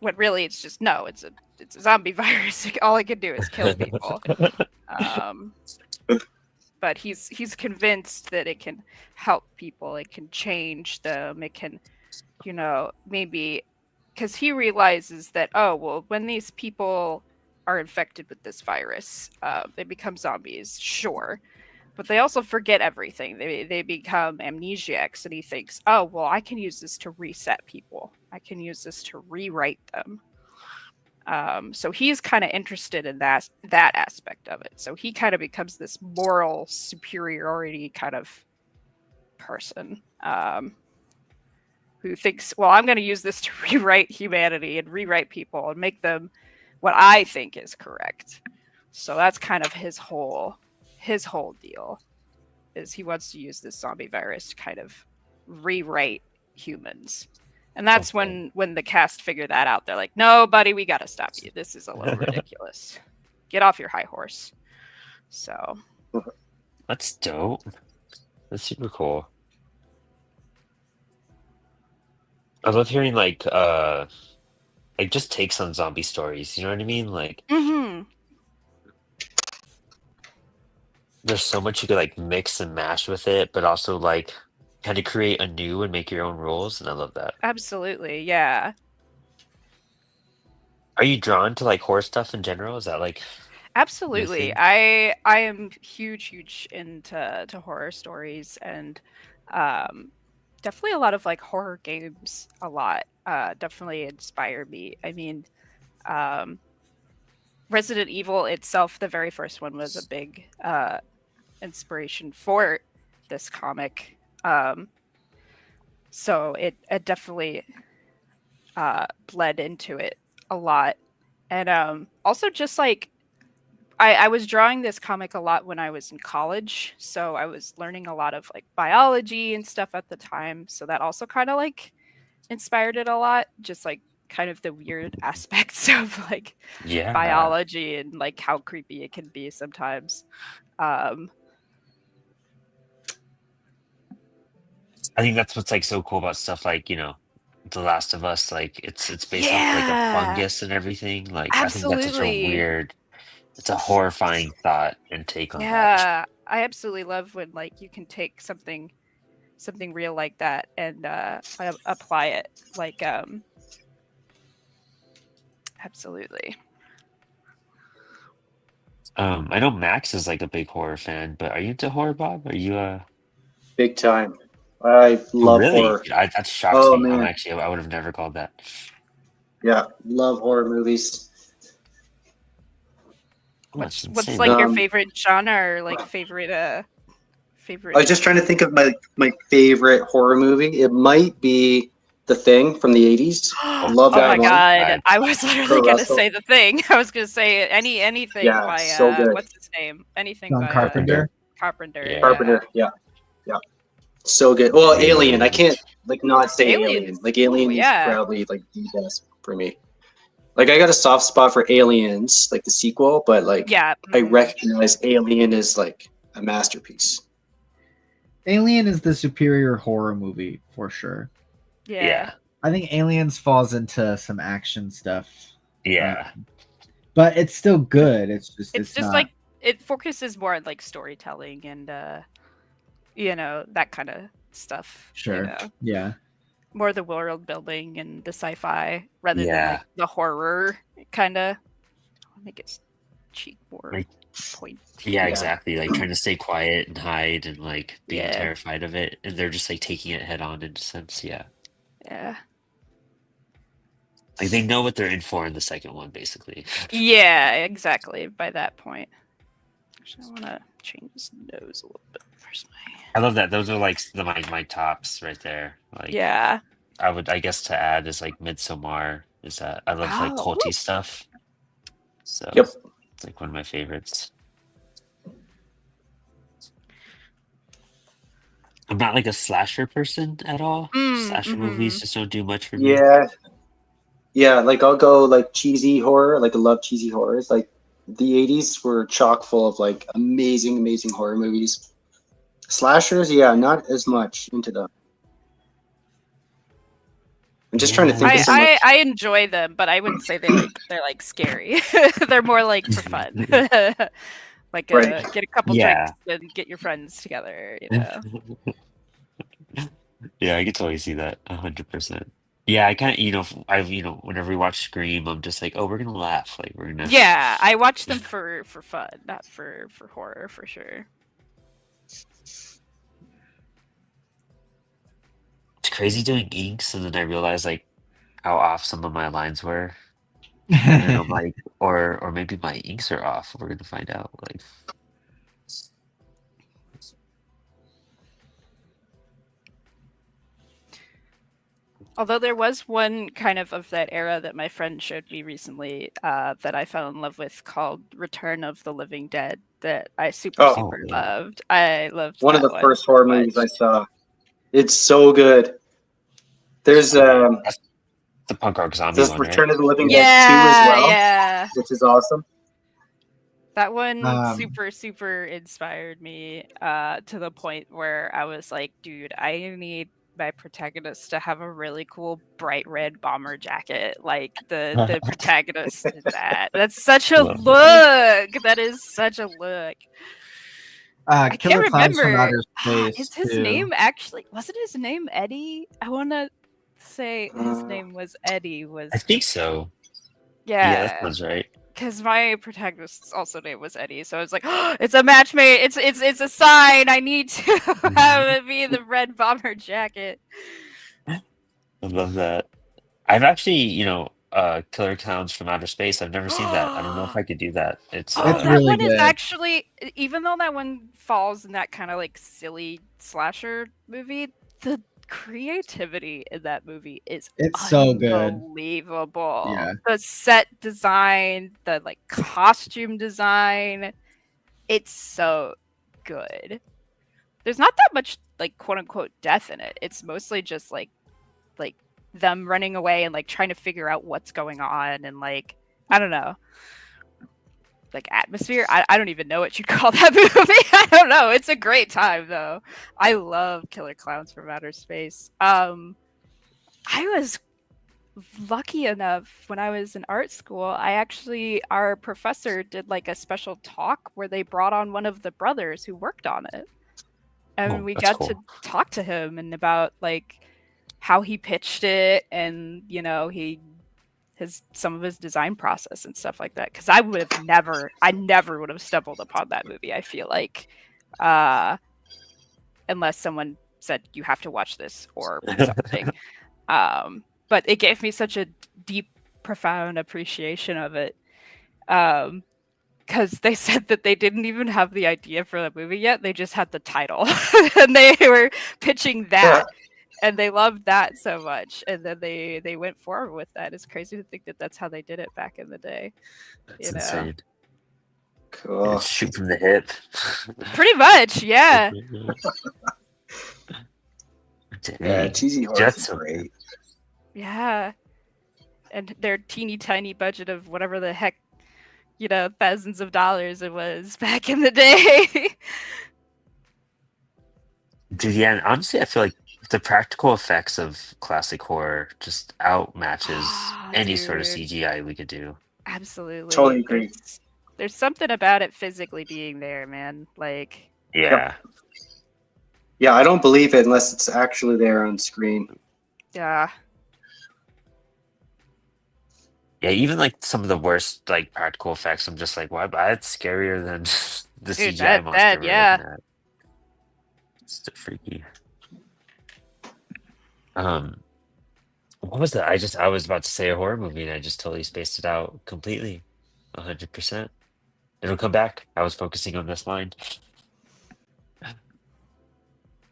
When really it's just, no, it's a zombie virus. All it can do is kill people. But he's convinced that it can help people. It can change them. It can, maybe, because he realizes that, oh, well, when these people are infected with this virus, they become zombies, sure. But they also forget everything. They become amnesiacs, and he thinks, oh, well, I can use this to reset people. I can use this to rewrite them. So he's kind of interested in that aspect of it. So he kind of becomes this moral superiority kind of person, who thinks, well, I'm going to use this to rewrite humanity and rewrite people and make them what I think is correct. So that's kind of his whole deal, is he wants to use this zombie virus to kind of rewrite humans. And that's when the cast figure that out. They're like, no, buddy, we got to stop you. This is a little ridiculous. Get off your high horse. So. That's dope. That's super cool. I love hearing like just takes on zombie stories. You know what I mean? Like, there's so much you could like mix and mash with it, but also like kind of create anew and make your own rules, and I love that. Absolutely, yeah. Are you drawn to like horror stuff in general? Is that like absolutely? I am huge into horror stories, and definitely a lot of like horror games. A lot definitely inspire me. I mean, Resident Evil itself, the very first one, was a big inspiration for this comic. So it definitely bled into it a lot. And also just like I was drawing this comic a lot when I was in college, so I was learning a lot of like biology and stuff at the time. So that also kind of like inspired it a lot, just like kind of the weird aspects of like Yeah. biology and like how creepy it can be sometimes. I think that's what's like so cool about stuff like, The Last of Us, like it's based off like a Yeah, fungus and everything. Like I think that's such a absolutely. weird, it's a horrifying thought and take on that. Yeah, I absolutely love when like you can take something real like that and apply it. Like absolutely. I know Max is like a big horror fan, but are you into horror, Bob? Are you Big time. I Oh, love really? horror. That shocks Oh me. man, I would have never called that. yeah, love horror movies. Oh, that's What's insane. like your Um, favorite genre or like favorite I was just trying to think of my favorite horror movie. It might be The Thing from the 80s. Oh, Love Oh that my God. one. god. I was literally Kurt gonna Russell. say The Thing. I was gonna say anything Yeah, by so good. what's his name? Anything John by Carpenter. Carpenter. Yeah. Carpenter. Yeah, so good. Well, Alien. I Alien. can't like not say Aliens. Alien. Like Ooh, Alien is yeah. probably like the best for me. Like I got a soft spot for Aliens, like the sequel, but like Yeah. I recognize Alien is like a masterpiece. Alien is the superior horror movie for sure. Yeah. I think Aliens falls into some action stuff. Yeah. But it's still good. It's just Just not like it focuses more on like storytelling and that kind of stuff. sure. Yeah. More the world building and the sci-fi rather than Yeah. like the horror kind of. Make it cheek more Like- point. Yeah, Yeah. exactly. Like trying to stay quiet and hide and like being Yeah. terrified of it. And they're just like taking it head on in a sense. Yeah. Yeah. Like they know what they're in for in the second one, basically. Yeah, exactly. By that point. Actually, I want to change his nose a little bit. Where's my... I love that. Those are like my tops right there. Like Yeah. I guess to add is like Midsommar is that I love like Oh, culty stuff. So Yep. it's like one of my favorites. I'm not like a slasher person at all. Slasher movies just don't do much for me. Yeah. Like I'll go like cheesy horror. Like I love cheesy horrors. Like the 80s were chock full of like amazing horror movies. Slashers, yeah, not as much into them. I'm just trying to think of some. I enjoy them, but I wouldn't say they're like scary. They're more like for fun. Like Right. get a couple Yeah. drinks and get your friends together. Yeah, I can totally see that 100%. Yeah, I kind of, whenever we watch Scream, I'm just like, oh, we're gonna laugh, like we're gonna. Yeah, I watch them for fun, not for horror for sure. It's crazy doing inks, and then I realized like how off some of my lines were. And I'm like, or maybe my inks are off. We're gonna find out. Like, Although there was one kind of that era that my friend showed me recently that I fell in love with called Return of the Living Dead that I super yeah. loved. I loved One of that the first horror so movies I much. saw. It's so good. There's That's the punk rock zombie this one, Return right? of the Living Dead 2 as well, Yeah. which is awesome. That one Um, super inspired me to the point where I was like, dude, I need my protagonist to have a really cool bright red bomber jacket like the protagonist in that. That's such a Love look. That is such a look. I Killer can't Clowns from remember. Outer Space. Is his too. name actually wasn't his name Eddie? I wanna say his name was Eddie was I think so. Yeah, yeah. that sounds right. Because my protagonist's also name was Eddie, so I was like, oh, "It's a match made. It's a sign. I need to have it be the red bomber jacket." I love that. I've actually, Killer Clowns from Outer Space. I've never seen that. I don't know if I could do that. It's Oh, It's that really one is good. actually, even though that one falls in that kind of like silly slasher movie, the creativity in that movie is It's so good. unbelievable. Yeah. The set design, the like costume design, it's so good. There's not that much like quote unquote death in it. It's mostly just like them running away and like trying to figure out what's going on and like I don't know. Like atmosphere. I don't even know what you'd call that movie. I don't know. It's a great time though. I love Killer Clowns from Outer Space. I was lucky enough when I was in art school, our professor did like a special talk where they brought on one of the brothers who worked on it. And Oh, we that's got to cool. talk to him and about like how he pitched it and some of his design process and stuff like that. Because I never would have stumbled upon that movie. I feel like, unless someone said you have to watch this or something. But it gave me such a deep, profound appreciation of it. Because they said that they didn't even have the idea for the movie yet. They just had the title. And they were pitching that. And they loved that so much. And then they went forward with that. It's crazy to think that that's how they did it back in the day. That's insane. Cool. Yeah, shoot from the hip. Pretty much, yeah. Yeah, Dang. cheesy horror That's is so great. Yeah. And their teeny tiny budget of whatever the heck, thousands of dollars it was back in the day. Dude, yeah, and honestly, I feel like the practical effects of classic horror just outmatches any sort of Dude. CGI we could do. Absolutely. Totally agree. There's something about it physically being there, man. Like, Yeah. Yeah, I don't believe it unless it's actually there on screen. yeah. Yeah, even like some of the worst like practical effects, I'm just like, wow, that's scarier than the Dude, CGI monster that, we're yeah. looking at. It's still freaky. What was that? I was about to say a horror movie and I just totally spaced it out completely. 100%. It'll come back. I was focusing on this line.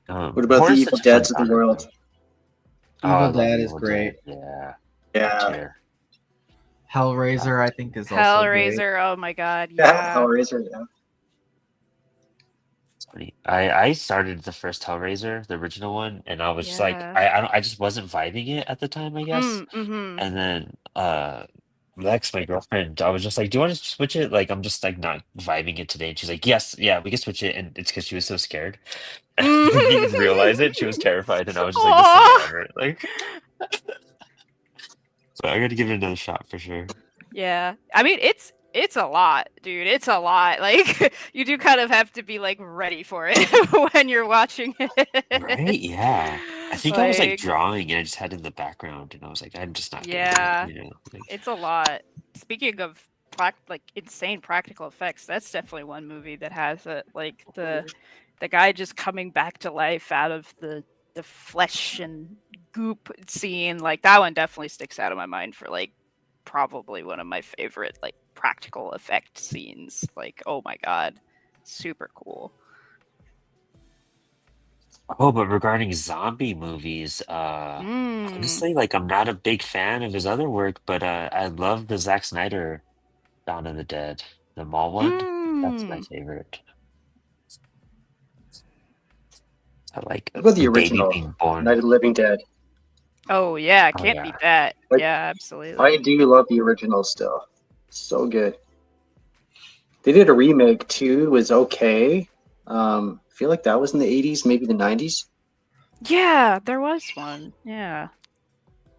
What about the horror's Evil such a fun Deads of the genre, world? though. Oh, I Evil love Dead is Evil great. Dead. Yeah. Yeah. Chair. Hellraiser, I think, is also great. Hellraiser, oh my god, Yeah, yeah. Hellraiser, yeah. It's funny. I started the first Hellraiser, the original one, and I was just like, Yeah. I just wasn't vibing it at the time, I guess. Mm-hmm. And then Lex, my girlfriend, I was just like, "Do you want to switch it?" Like, I'm just like not vibing it today. And she's like, "Yes, yeah, we can switch it." And it's because she was so scared. I didn't even realize it. She was terrified, and I was just like, "This is whatever." Like, so I got to give it another shot for sure. Yeah. I mean, it's a lot, dude. It's a lot. Like, you do kind of have to be like ready for it when you're watching it. Right? Yeah. I think I was like Like, drawing, and I just had it in the background, and I was like, "I'm just not gonna yeah. do it." You know, like, It's a lot. Speaking of like insane practical effects, that's definitely one movie that has it. Like the guy just coming back to life out of the flesh and goop scene, like that one definitely sticks out of my mind for like probably one of my favorite like practical effect scenes. Like, oh my god, super cool. Oh, but regarding zombie movies, Mm. honestly, like I'm not a big fan of his other work, but I love the Zack Snyder Dawn of the Dead, the mall one. That's my favorite. I like What about the a baby original, being born. Night of the Living Dead? Oh yeah, Oh, can't yeah. beat that. Like, Yeah, absolutely. I do love the original still. So good. They did a remake too. It was okay. I feel like that was in the 80s, maybe the 90s. Yeah, there was one. Yeah.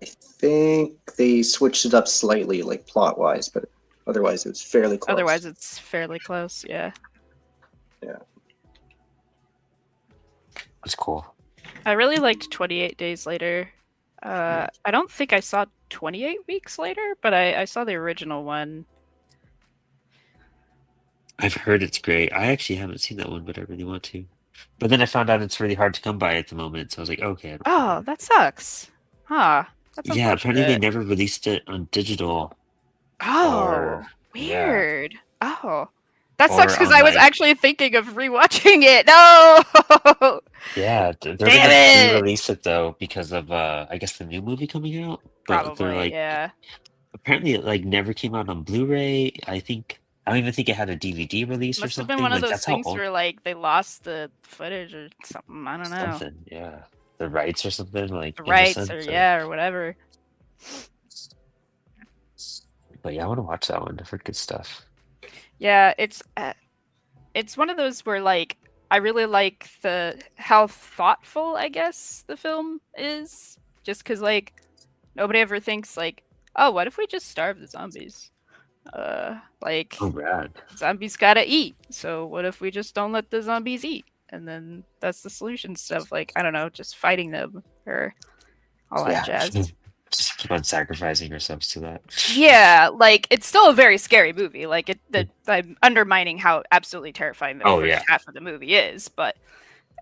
I think they switched it up slightly, like plot-wise, but otherwise it was fairly close. Otherwise, it's fairly close. Yeah. That's cool. I really liked 28 Days Later. I don't think I saw 28 Weeks Later, but I saw the original one. I've heard it's great. I actually haven't seen that one, but I really want to. But then I found out it's really hard to come by at the moment, so I was like, okay. I don't Oh, care. that sucks. Huh. That's Yeah, apparently they unfortunate. never released it on digital. Oh, or- yeah. weird. Oh, That sucks or because on I was like actually thinking of rewatching it. No. yeah, they're Damn gonna it. re-release it though because of I guess the new movie coming out. But they're Probably, like yeah. apparently it like never came out on Blu-ray. I don't even think it had a DVD release or Must have been something. one of Like those that's how things old where like they lost the footage or something. I don't know. something. Yeah, the rights or something like The rights or innocent. yeah, or whatever. But yeah, I want to watch that one. I've heard good stuff. Yeah, it's one of those where like I really like the how thoughtful I guess the film is. Just because like nobody ever thinks like, oh, what if we just starve the zombies? Like Oh, rad. zombies gotta eat. So what if we just don't let the zombies eat? And then that's the solution stuff. Like I don't know, just fighting them or all that Yeah, jazz. just keep on sacrificing ourselves to that. Yeah, like it's still a very scary movie. Like I'm undermining how absolutely terrifying the Oh first yeah, half of the movie is, but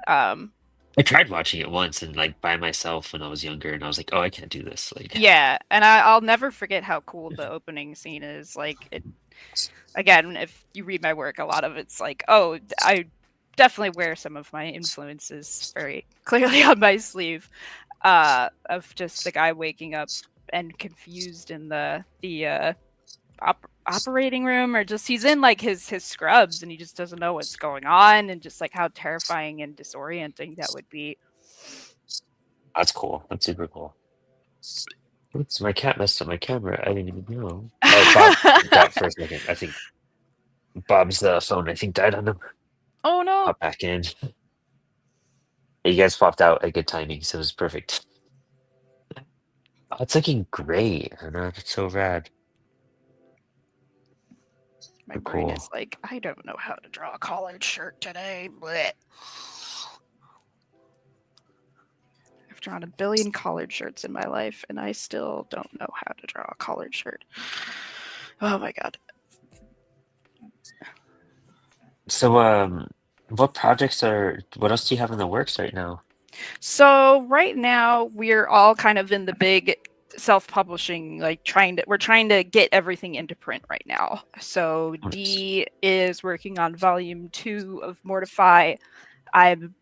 um I tried watching it once and like by myself when I was younger, and I was like, oh, I can't do this. Like, yeah, and I'll never forget how cool the opening scene is. Like it again, if you read my work, a lot of it's like, oh, I definitely wear some of my influences very clearly on my sleeve. Of just the guy waking up and confused in the operating room, or just he's in like his scrubs and he just doesn't know what's going on, and just like how terrifying and disorienting that would be. that's cool. That's super cool. Oops, my cat messed up my camera. I didn't even know. Oh, Bob got for a second. I think Bob's phone, I think, died on him. Oh no. Pop back in. You guys popped out at good timing, so it was perfect. Oh, it's looking great. I know, it's so rad. My So brain cool. is like, I don't know how to draw a collared shirt today. Blech. I've drawn a billion collared shirts in my life, and I still don't know how to draw a collared shirt. Oh my god. So, what else do you have in the works right now? So right now we're all kind of in the big self-publishing, like we're trying to get everything into print right now. So Nice. D is working on volume 2 of Mortify. I'm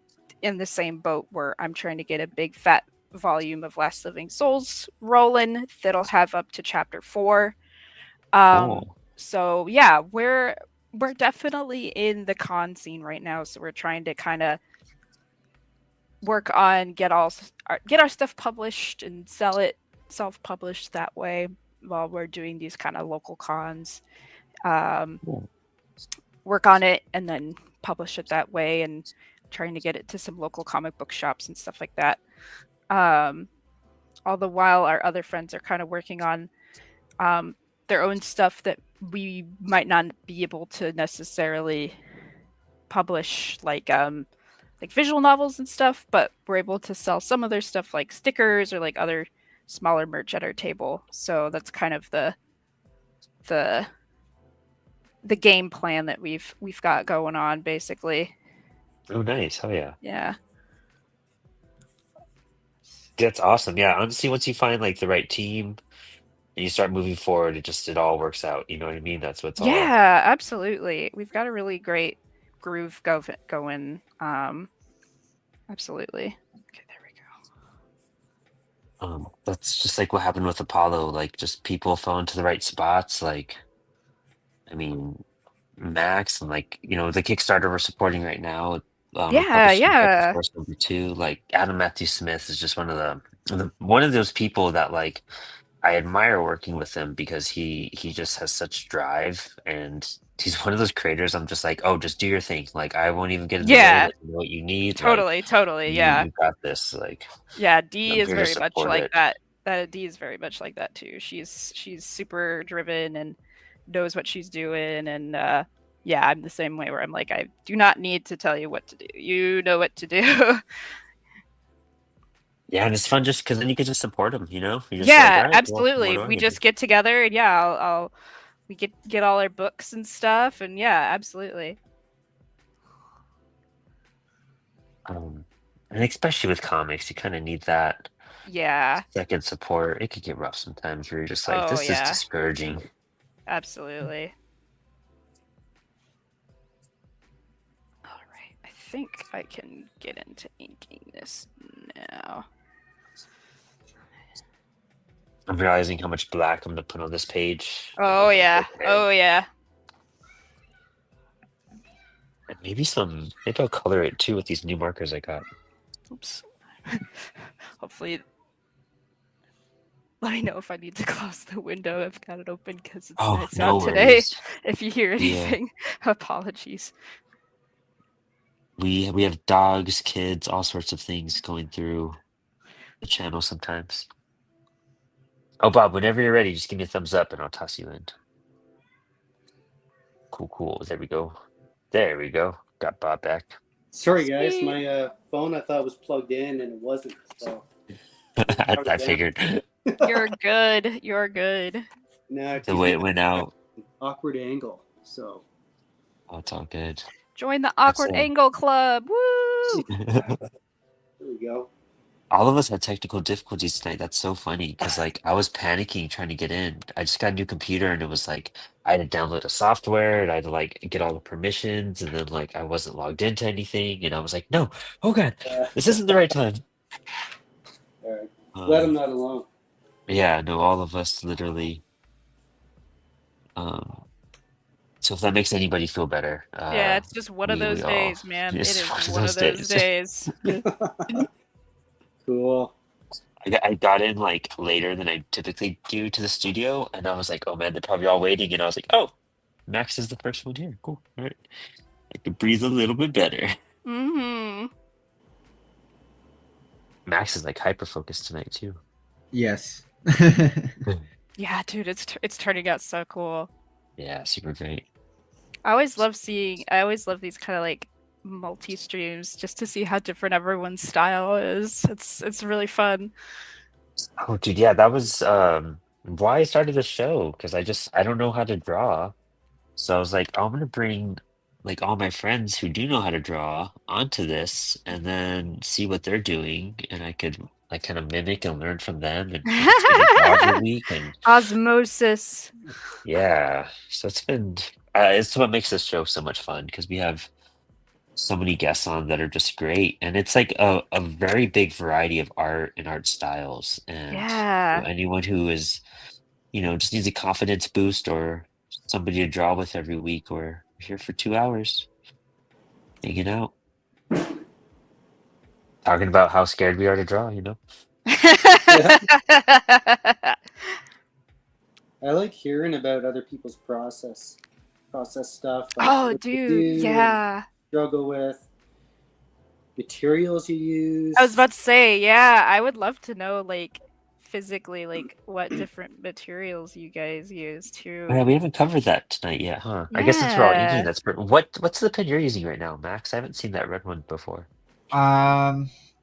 in the same boat where I'm trying to get a big fat volume of Last Living Souls rolling that'll have up to chapter 4. Cool. So yeah, we're definitely in the con scene right now, so we're trying to kind of work on get our stuff published and sell it self-published that way while we're doing these kind of local cons. Cool. Work on it and then publish it that way, and trying to get it to some local comic book shops and stuff like that. All the while our other friends are kind of working on their own stuff that we might not be able to necessarily publish, like visual novels and stuff, but we're able to sell some of their stuff like stickers or like other smaller merch at our table. So that's kind of the game plan that we've got going on, basically. Oh, nice. Oh, yeah. Yeah. That's awesome. Yeah, honestly, once you find like the right team and you start moving forward, it all works out. You know what I mean? That's what's all. Yeah, absolutely. We've got a really great groove going. Absolutely. Okay, there we go. That's just like what happened with Apollo. Like, just people fell into the right spots. Like, I mean, Max and like the Kickstarter we're supporting right now. Yeah. Force #2. Like Adam Matthew Smith is just one of those people that like I admire working with him because he just has such drive, and he's one of those creators. I'm just like, oh, just do your thing. Like I won't even get in the way. Yeah. Let you know what you need. Totally. Yeah. You got this. Like Yeah, D I'm is here to very much support like it. that. D is very much like that too. She's super driven and knows what she's doing, and yeah, I'm the same way where I'm like, I do not need to tell you what to do. You know what to do. Yeah, and it's fun just because then you can just support him. You're just Yeah, like, all right, well, absolutely. what do I We do? just get together, and yeah, we get all our books and stuff, and yeah, absolutely. And especially with comics, you kind of need that Yeah, second support. It could get rough sometimes where you're just like, Oh, this is yeah. discouraging. absolutely. think I can get into inking this now. I'm realizing how much black I'm gonna put on this page. Oh yeah. Okay. Oh yeah. And maybe I'll color it too with these new markers I got. Oops. Hopefully, let me know if I need to close the window. I've got it open because it's Oh, nice no out today. worries. If you hear anything, apologies. We have dogs, kids, all sorts of things going through the channel sometimes. Oh, Bob, whenever you're ready, just give me a thumbs up and I'll toss you in. Cool. There we go. There we go. Got Bob back. Sorry, guys. Sweet. My phone I thought was plugged in and it wasn't. So I figured You're good. You're good. now it's the way it went out. awkward angle. So Oh, it's all good. Join the awkward all. angle club. Woo! there we go. All of us had technical difficulties tonight. That's so funny because like I was panicking trying to get in. I just got a new computer and it was like I had to download a software and I had to like get all the permissions and then like I wasn't logged into anything and I was like, no, oh god, this isn't the right time. All right. Glad I'm Um, not alone. yeah, no, all of us literally. So if that makes anybody feel better, Yeah, it's just one of we those all days, man. It it's is one of those days. Cool. I got in like later than I typically do to the studio, and I was like, "Oh man, they're probably all waiting." And I was like, "Oh, Max is the first one here. Cool. All right, I could breathe a little bit better." Mm-hmm. Max is like hyper focused tonight too. Yes. Yeah, dude, it's turning out so cool. Yeah, super great. I always love these kind of like multi-streams just to see how different everyone's style is. It's really fun. Oh, dude, yeah, that was why I started the show because I don't know how to draw, so I was like, I'm gonna bring like all my friends who do know how to draw onto this, and then see what they're doing, and I could like kind of mimic and learn from them, and we could together draw every week, and Osmosis. yeah, so it's what makes this show so much fun because we have so many guests on that are just great, and it's like a very big variety of art and art styles, and Yeah. anyone who is just needs a confidence boost or somebody to draw with every week, we're here for 2 hours hanging out talking about how scared we are to draw. I like hearing about other people's process stuff. Like Oh, what they dude, do and yeah. struggle with materials you use. I was about to say, yeah, I would love to know, like, physically, like, what different materials you guys use too. Yeah, we haven't covered that tonight yet, huh? I guess since we're all Yeah. inking, what's the pen you're using right now, Max? I haven't seen that red one before.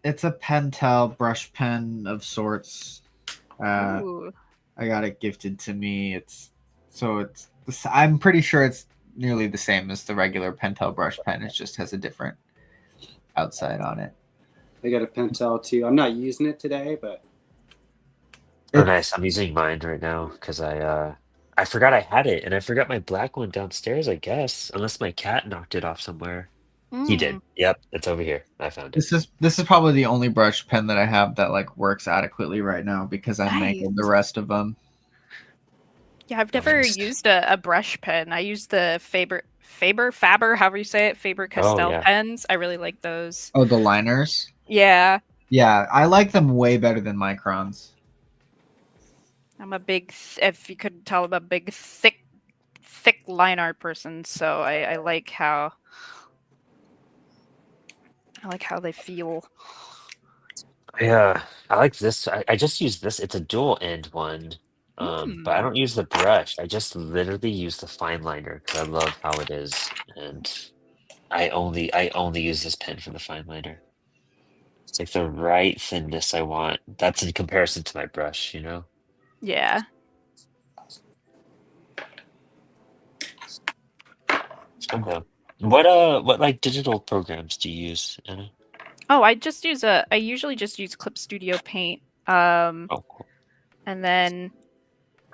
It's a Pentel brush pen of sorts. Ooh. I got it gifted to me. I'm pretty sure it's nearly the same as the regular Pentel brush pen. It just has a different outside on it. I got a Pentel too. I'm not using it today, but Oh, nice. I'm using mine right now because I forgot I had it, and I forgot my black one downstairs, I guess, unless my cat knocked it off somewhere. He did. Yep, it's over here. I found it. This is probably the only brush pen that I have that like works adequately right now because I mangled the rest of them. Yeah, I've never used a brush pen. I use the Faber, however you say it, Faber-Castell pens. I really like those. Oh, the liners? Yeah. Yeah, I like them way better than Microns. I'm a big, if you couldn't tell, I'm a big, thick line art person. So I like how they feel. Yeah, I like this. I just use this. It's a dual end one, but I don't use the brush. I just literally use the fine liner because I love how it is, and I only use this pen for the fine liner. It's like the right thinness I want. That's in comparison to my brush, Yeah. What like digital programs do you use, Anna? Oh, I usually just use Clip Studio Paint. Oh, cool. And then,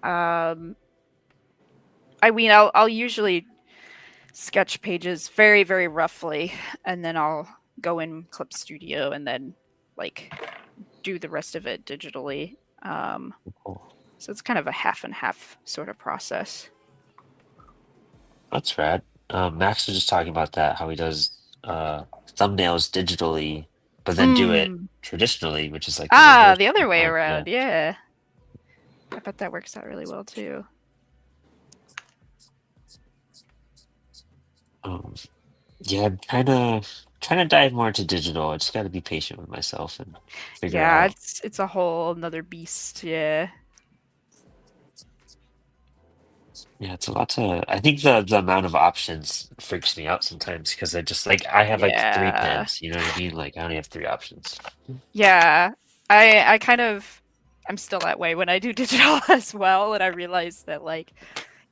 I mean, I'll usually sketch pages very, very roughly, and then I'll go in Clip Studio and then like do the rest of it digitally. Cool. So it's kind of a half and half sort of process. That's rad. Max was just talking about that, how he does thumbnails digitally, but then do it traditionally, which is like the reverse The other way sometimes, around. Yeah. I bet that works out really well too. Yeah, I'm trying to dive more into digital. I just got to be patient with myself and figure Yeah, out. it's a whole another beast. Yeah. Yeah, it's a lot to. I think the amount of options freaks me out sometimes because I just like I have like three Yeah. pens. You know what I mean? Like I only have three options. Yeah. I kind of I'm still that way when I do digital as well, and I realize that like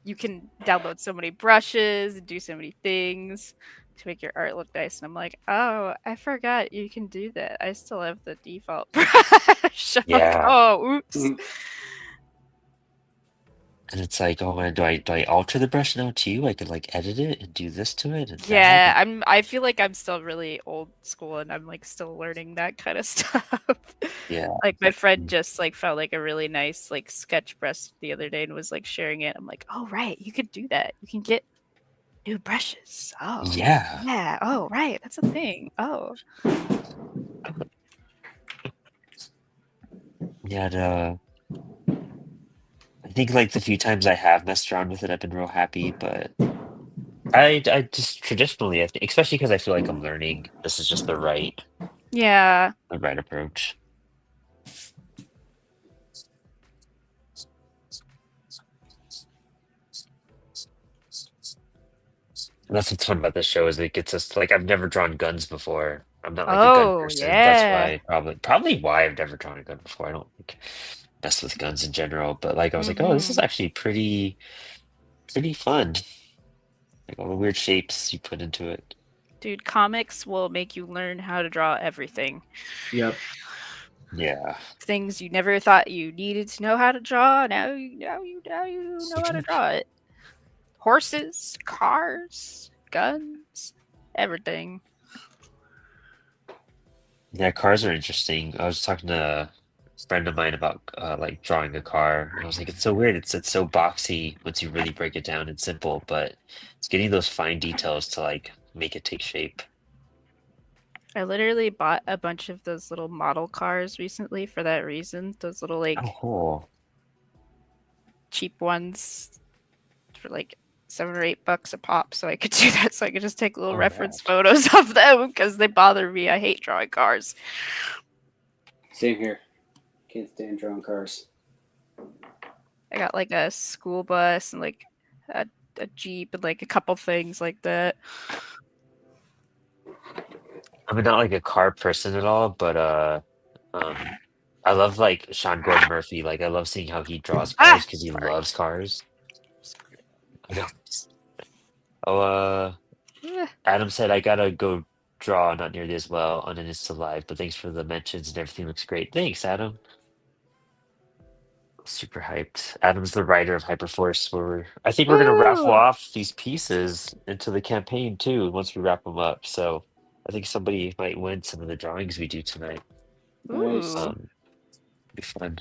you can download so many brushes and do so many things to make your art look nice. And I'm like, oh, I forgot you can do that. I still have the default brush. I'm like, Yeah, oh, oops. Mhm. and it's like, oh man, do I alter the brush now too? I could like edit it and do this to it and that. Yeah, And I feel like I'm still really old school and I'm like still learning that kind of stuff. yeah, Like my friend just like felt like a really nice like sketch brush the other day and was like sharing it. I'm like, oh right, you could do that. You can get new brushes. Oh yeah, yeah. Oh right, that's a thing. Oh. yeah. I think like the few times I have messed around with it, I've been real happy. But I just traditionally, I think, especially because I feel like I'm learning. This is just Yeah. the right approach. And that's what's fun about this show is it gets us like I've never drawn guns before. I'm not like a gun Oh person. That's yeah. why probably why I've never drawn a gun before. I don't like mess with guns in general. But like I was like, oh, this is Mm-hmm. actually pretty fun. Like all the weird shapes you put into it. Dude, comics will make you learn how to draw everything. Yep. Yeah. Things you never thought you needed to know how to draw. Now you know how to draw it. Horses, cars, guns, everything. Yeah, cars are interesting. I was talking to a friend of mine about like drawing a car, and I was like, it's so weird. It's so boxy once you really break it down and simple, but it's getting those fine details to like make it take shape. I literally bought a bunch of those little model cars recently for that reason. Those little Oh, like cool. cheap ones for like $7 or $8 a pop, so I could do that. So I could just take little Oh, reference rad. photos of them because they bother me. I hate drawing cars. Same here. Can't stand drawing cars. I got like a school bus and like a Jeep and like a couple things like that. I'm not like a car person at all, but um, I love like Sean Gordon Murphy. Like I love seeing how he draws cars because he Sorry. loves cars. I know. Oh, Eh, Adam said I gotta go draw not nearly as well on an Insta Live, but thanks for the mentions and everything looks great. Thanks, Adam. Super hyped. Adam's the writer of Hyperforce. I think we're gonna raffle Woo! off these pieces into the campaign too once we wrap them up. So I think somebody might win some of the drawings we do tonight. Nice. Ooh. Be fun.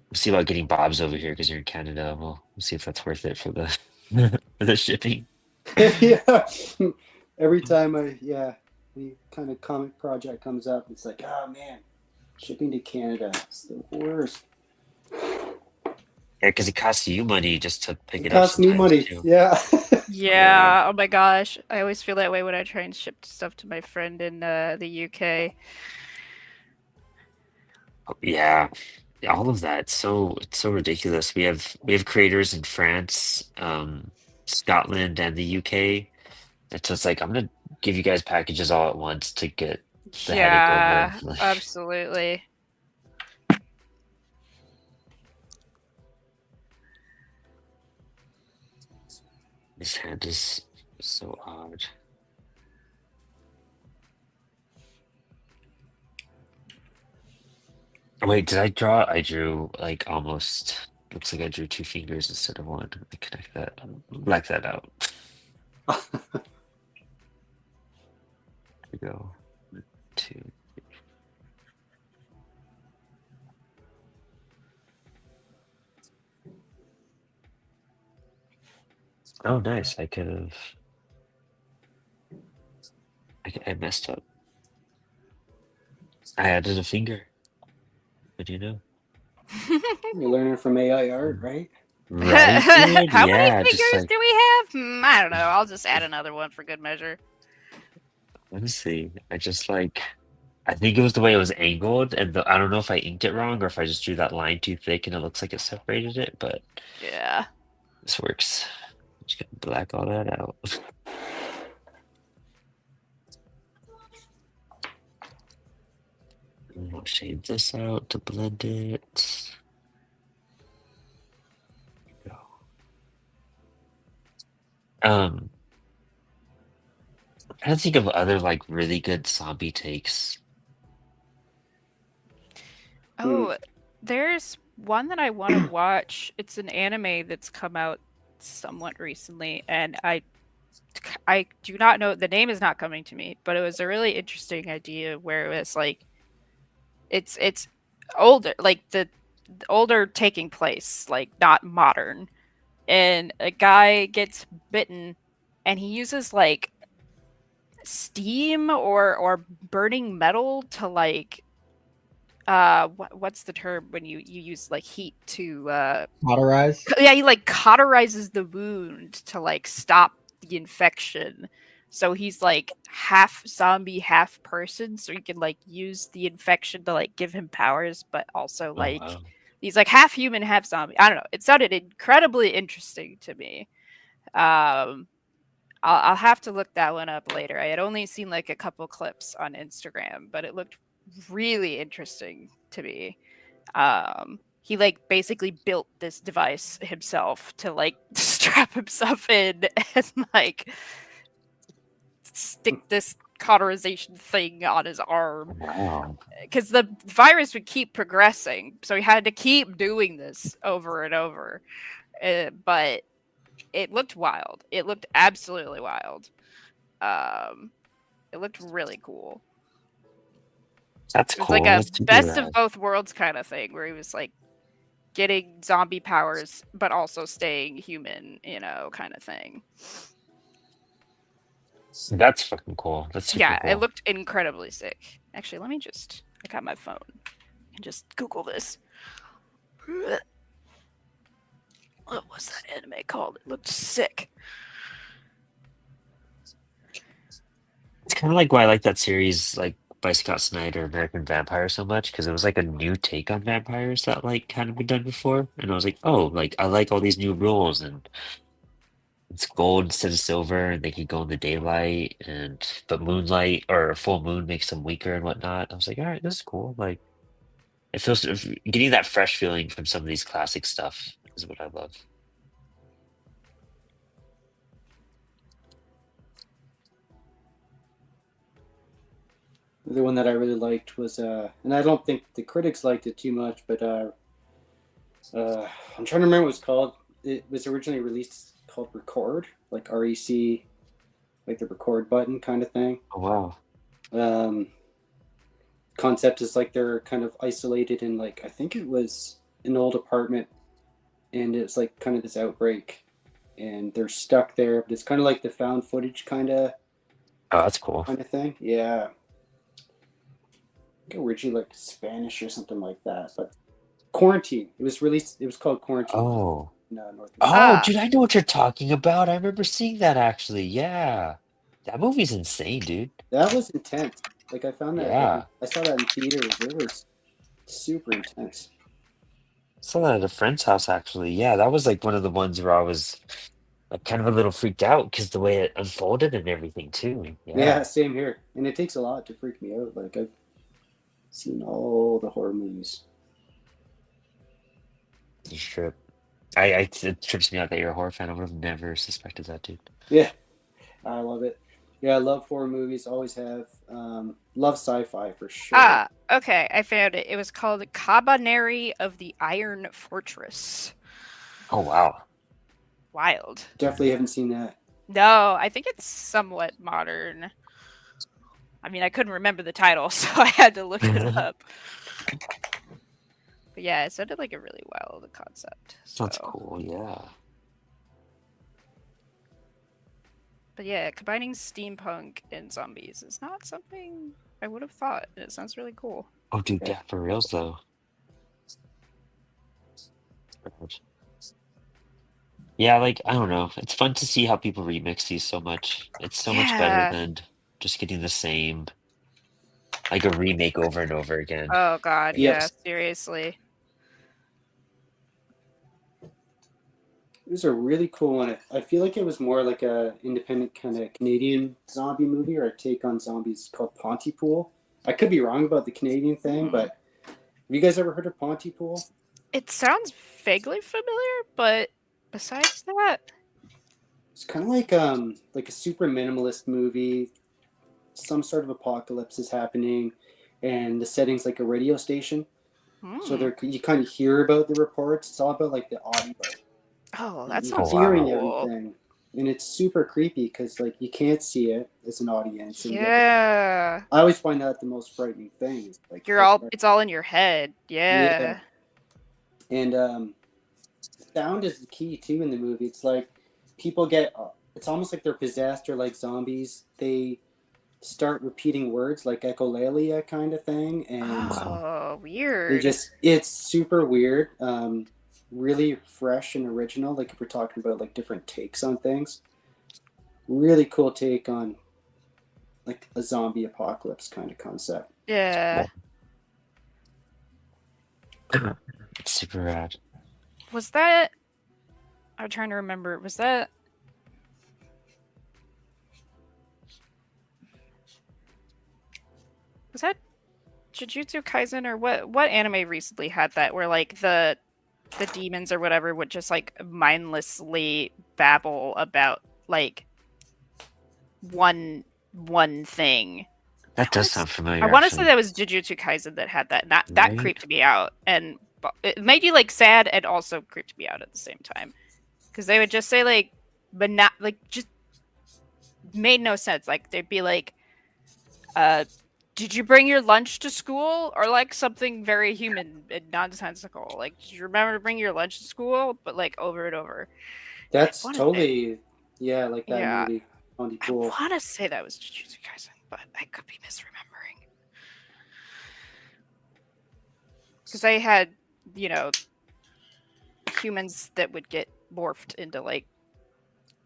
We'll see about getting Bob's over here because you're in Canada. We'll see if that's worth it for the for the shipping. Yeah. Every time any kind of comic project comes up, it's like, oh man, shipping to Canada, it's the worst. Yeah, because it costs you money just to pick It it up costs me sometimes money. too. Yeah. Yeah. Oh my gosh. I always feel that way when I try and ship stuff to my friend in the UK. Yeah, all of that. It's so ridiculous. We have creators in France, Scotland, and the UK. And so it's like I'm gonna give you guys packages all at once to get the headache over. Yeah, Like, absolutely. this hand is so odd. Wait, did I draw? I drew like almost Looks like I drew 2 fingers instead of 1. Let me connect that. Black that out. There we go. 1, 2. Oh, nice. I messed up. I added a finger. What do you know? You're learning from AI art, right? Right, dude? How many Yeah, just fingers like, do we have? I don't know. I'll just add another one for good measure. let me see. I think it was the way it was angled, and I don't know if I inked it wrong or if I just drew that line too thick and it looks like it separated it, but Yeah. this works. Just gonna black all that out. And I'll shade this out to blend it. There we go. I'm trying to think of other like really good zombie takes. Oh, there's one that I want to watch. It's an anime that's come out somewhat recently, and I do not know, the name is not coming to me, but it was a really interesting idea where it was like it's older, like the older taking place, like not modern, and a guy gets bitten, and he uses like steam or burning metal to like what's the term when you use like heat to Cauterize. yeah, he like cauterizes the wound to like stop the infection. So he's like half zombie, half person, so he can like use the infection to like give him powers, but also Oh like wow. he's like half human, half zombie. I don't know. It sounded incredibly interesting to me. Um I'll have to look that one up later. I had only seen like a couple clips on Instagram, but it looked really interesting to me. He like basically built this device himself to like strap himself in and like stick this cauterization thing on his arm Wow. because the virus would keep progressing, so he had to keep doing this over and over. But it looked wild. It looked absolutely wild. It looked really cool. That's It was like cool. a That's super best of rad. both worlds kind of thing where he was like getting zombie powers but also staying human, kind of thing. That's fucking cool. That's super Yeah, it cool. looked incredibly sick. Actually, I got my phone. I can just Google this. What was that anime called? It looked sick. It's kind of like why I like that series, like by Scott Snyder, American Vampire, so much because it was like a new take on vampires that like kind of been done before, and I was like, oh, like I like all these new rules, and it's gold instead of silver, and they can go in the daylight, and but moonlight or a full moon makes them weaker and whatnot. I was like, all right, this is cool. Like it feels getting that fresh feeling from some of these classic stuff is what I love. The one that I really liked was, and I don't think the critics liked it too much, but I'm trying to remember what it's called. It was originally released called Record, like REC, like the record button kind of thing. Oh wow. Concept is like they're kind of isolated in like, I think it was an old apartment, and it's like kind of this outbreak, and they're stuck there. But it's kind of like the found footage kind of Oh, that's cool. thing. Yeah. I think originally like Spanish or something like that, but Quarantine. It was released. It was called Quarantine. Oh. In, North America. Oh, dude, I know what you're talking about. I remember seeing that actually. Yeah. That movie's insane, dude. That was intense. Like I found that. Yeah. I saw that in theaters. It was super intense. Saw that at a friend's house actually. Yeah, that was like one of the ones where I was like kind of a little freaked out because the way it unfolded and everything too. Yeah, same here. And it takes a lot to freak me out. Like I've seen all the horror movies. You trip. It trips me out that you're a horror fan. I would have never suspected that, dude. Yeah, I love it. Yeah, I love horror movies. Always have. Love sci-fi for sure. Okay, I found it. It was called Cabaneri of the Iron Fortress. Oh wow. Wild. Definitely haven't seen that. No, I think it's somewhat modern. I mean, I couldn't remember the title, so I had to look it up. But yeah, it sounded like a really wild concept. That's So. cool. Yeah. But yeah, combining steampunk and zombies is not something I would have thought. It sounds really cool. Oh, dude, yeah, for reals though. Yeah, like I don't know. It's fun to see how people remix these so much. It's so much better Yeah. than just getting the same, like a remake over and over again. Oh god, Yep. yeah, seriously. It was a really cool one. I feel like it was more like a independent kind of Canadian zombie movie or a take on zombies called Pontypool. I could be wrong about the Canadian thing, but have you guys ever heard of Pontypool? It sounds vaguely familiar, but besides that, It's kind of like a super minimalist movie. Some sort of apocalypse is happening, and the setting's like a radio station. So there you kind of hear about the reports. It's all about like the audio. oh, that You're sounds hearing cool. everything, and it's super creepy because like you can't see it as an audience. And Yeah, I always find that the most frightening thing. Like it's all in your head. Yeah. And sound is the key too in the movie. It's like people get, it's almost like they're possessed or like zombies. They start repeating words like echolalia kind of thing, and Oh, they weird. it's super weird. Really fresh and original. Like if we're talking about like different takes on things, really cool take on like a zombie apocalypse kind of concept. Yeah. It's super rad. Was that? I'm trying to remember. Was that? Was that Jujutsu Kaisen or what? What anime recently had that where like the demons or whatever would just like mindlessly babble about like one thing. That does sound familiar. I want to say actually. that was Jujutsu Kaisen that had that. That Right. creeped me out, and it made you like sad and also creeped me out at the same time because they would just say like, but not like just made no sense. Like they'd be like, did you bring your lunch to school? Or like something very human and nonsensical. Like, did you remember to bring your lunch to school? But like over and over. That's wanna totally like that Yeah. movie. I Pontypool. want to say that was Jujutsu Kaisen, but I could be misremembering. Because they had, you know, humans that would get morphed into like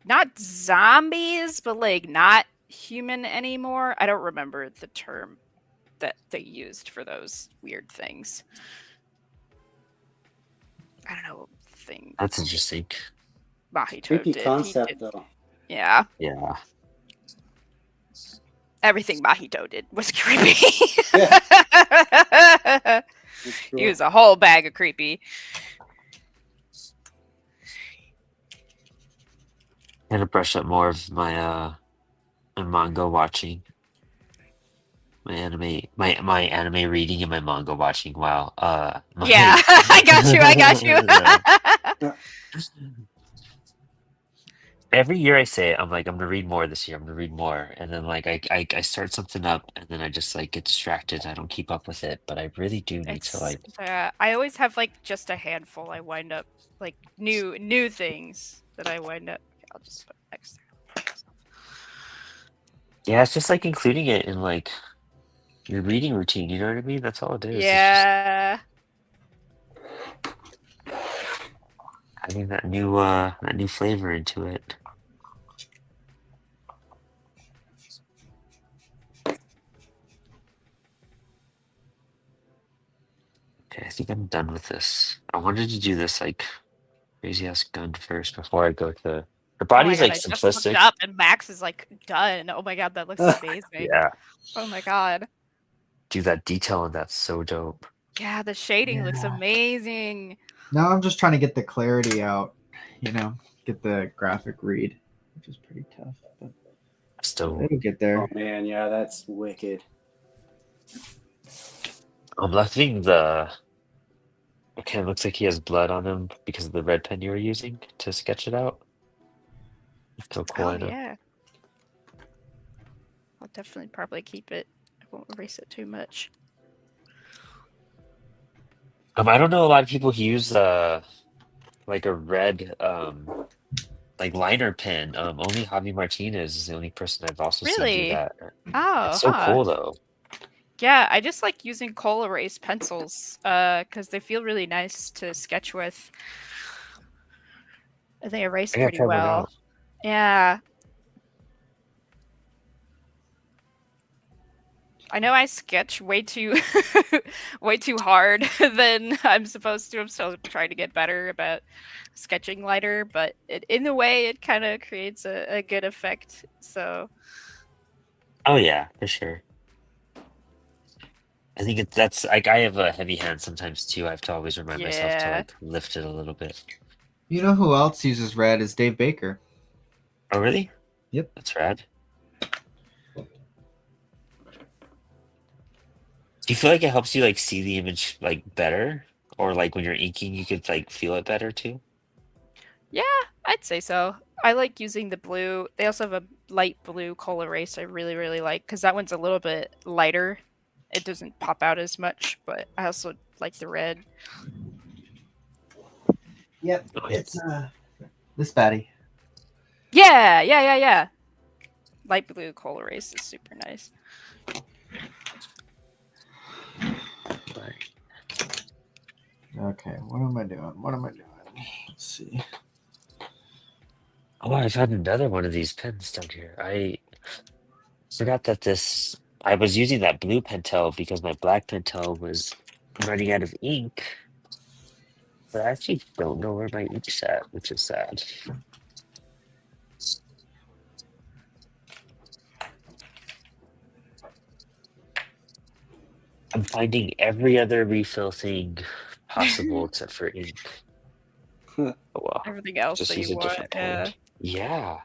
not zombies, but like not human anymore. I don't remember the term that they used for those weird things. I don't know what thing That's interesting. Mahito Creepy did. concept though. Yeah. Yeah. Everything Mahito did was creepy. Yeah. That's cool. He was a whole bag of creepy. I gotta brush up more of my my manga watching. My anime reading and my manga watching. Wow. Yeah, I got you. Every year I say it, I'm like, I'm gonna read more this year. I'm gonna read more, and then like I start something up, and then I just like get distracted. I don't keep up with it, but I really do need to like. I always have like just a handful. I wind up like new things that I wind up. Okay, I'll just put next. Yeah, it's just like including it in like your reading routine. You know what I mean? That's all it is. Yeah. It's just adding that new flavor into it. Okay, I think I'm done with this. I wanted to do this like crazy ass gun first before I go to the body's God, like I just simplistic. looked up and Max is like done. Oh my god, that looks amazing. Yeah. Oh my god. Dude, that detail and that's so dope. Yeah, the shading looks amazing. Now I'm just trying to get the clarity out, you know, get the graphic read, which is pretty tough, but Still, it'll get there. Oh man, yeah, that's wicked. I'm loving the Okay, it looks like he has blood on him because of the red pen you were using to sketch it out. So cool, Oh I know. yeah. I'll definitely probably keep it. I won't erase it too much. I don't know a lot of people who use like a red like liner pen. Only Javi Martinez is the only person I've also seen do Really? that. Oh, It's so huh. cool though. Yeah, I just like using coal erase pencils because they feel really nice to sketch with. And they erase I gotta pretty try one well. out. Yeah. I know I sketch way too way too hard than I'm supposed to. I'm still trying to get better about sketching lighter, but in a way it kind of creates a good effect. So Oh yeah, for sure. I think that's like I have a heavy hand sometimes too. I have to always remind myself to yeah. like lift it a little bit. You know who else uses red is Dave Baker. Oh really? Yep. That's rad. Do you feel like it helps you like see the image like better? Or like when you're inking you could like feel it better too? Yeah, I'd say so. I like using the blue. They also have a light blue coal erase I really, really like because that one's a little bit lighter. It doesn't pop out as much, but I also like the red. Yep. Oh, It's this baddie. Yeah. Light blue coal erase is super nice. Okay, what am I doing? Let's see. Oh, I've had another one of these pens down here. I forgot that this. I was using that blue Pentel because my black Pentel was running out of ink, but I actually don't know where my ink's at, which is sad. I'm finding every other refill thing possible except for ink. Oh well, Everything else just that use you a want. different Yeah. pen. Yeah,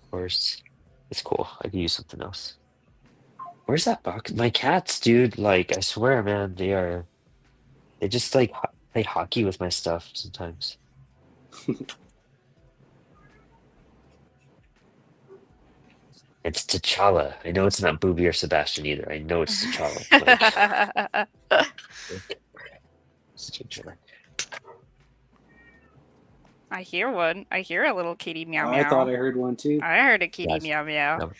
of course. It's cool. I could use something else. Where's that box? My cats, dude. Like, I swear, man, they just like play hockey with my stuff sometimes. It's T'Challa. I know it's not Booby or Sebastian either. I know it's T'Challa. Like, such a jerk. I hear one. I hear a little kitty meow meow. I thought I heard one too. I heard a kitty Yes. meow meow. No,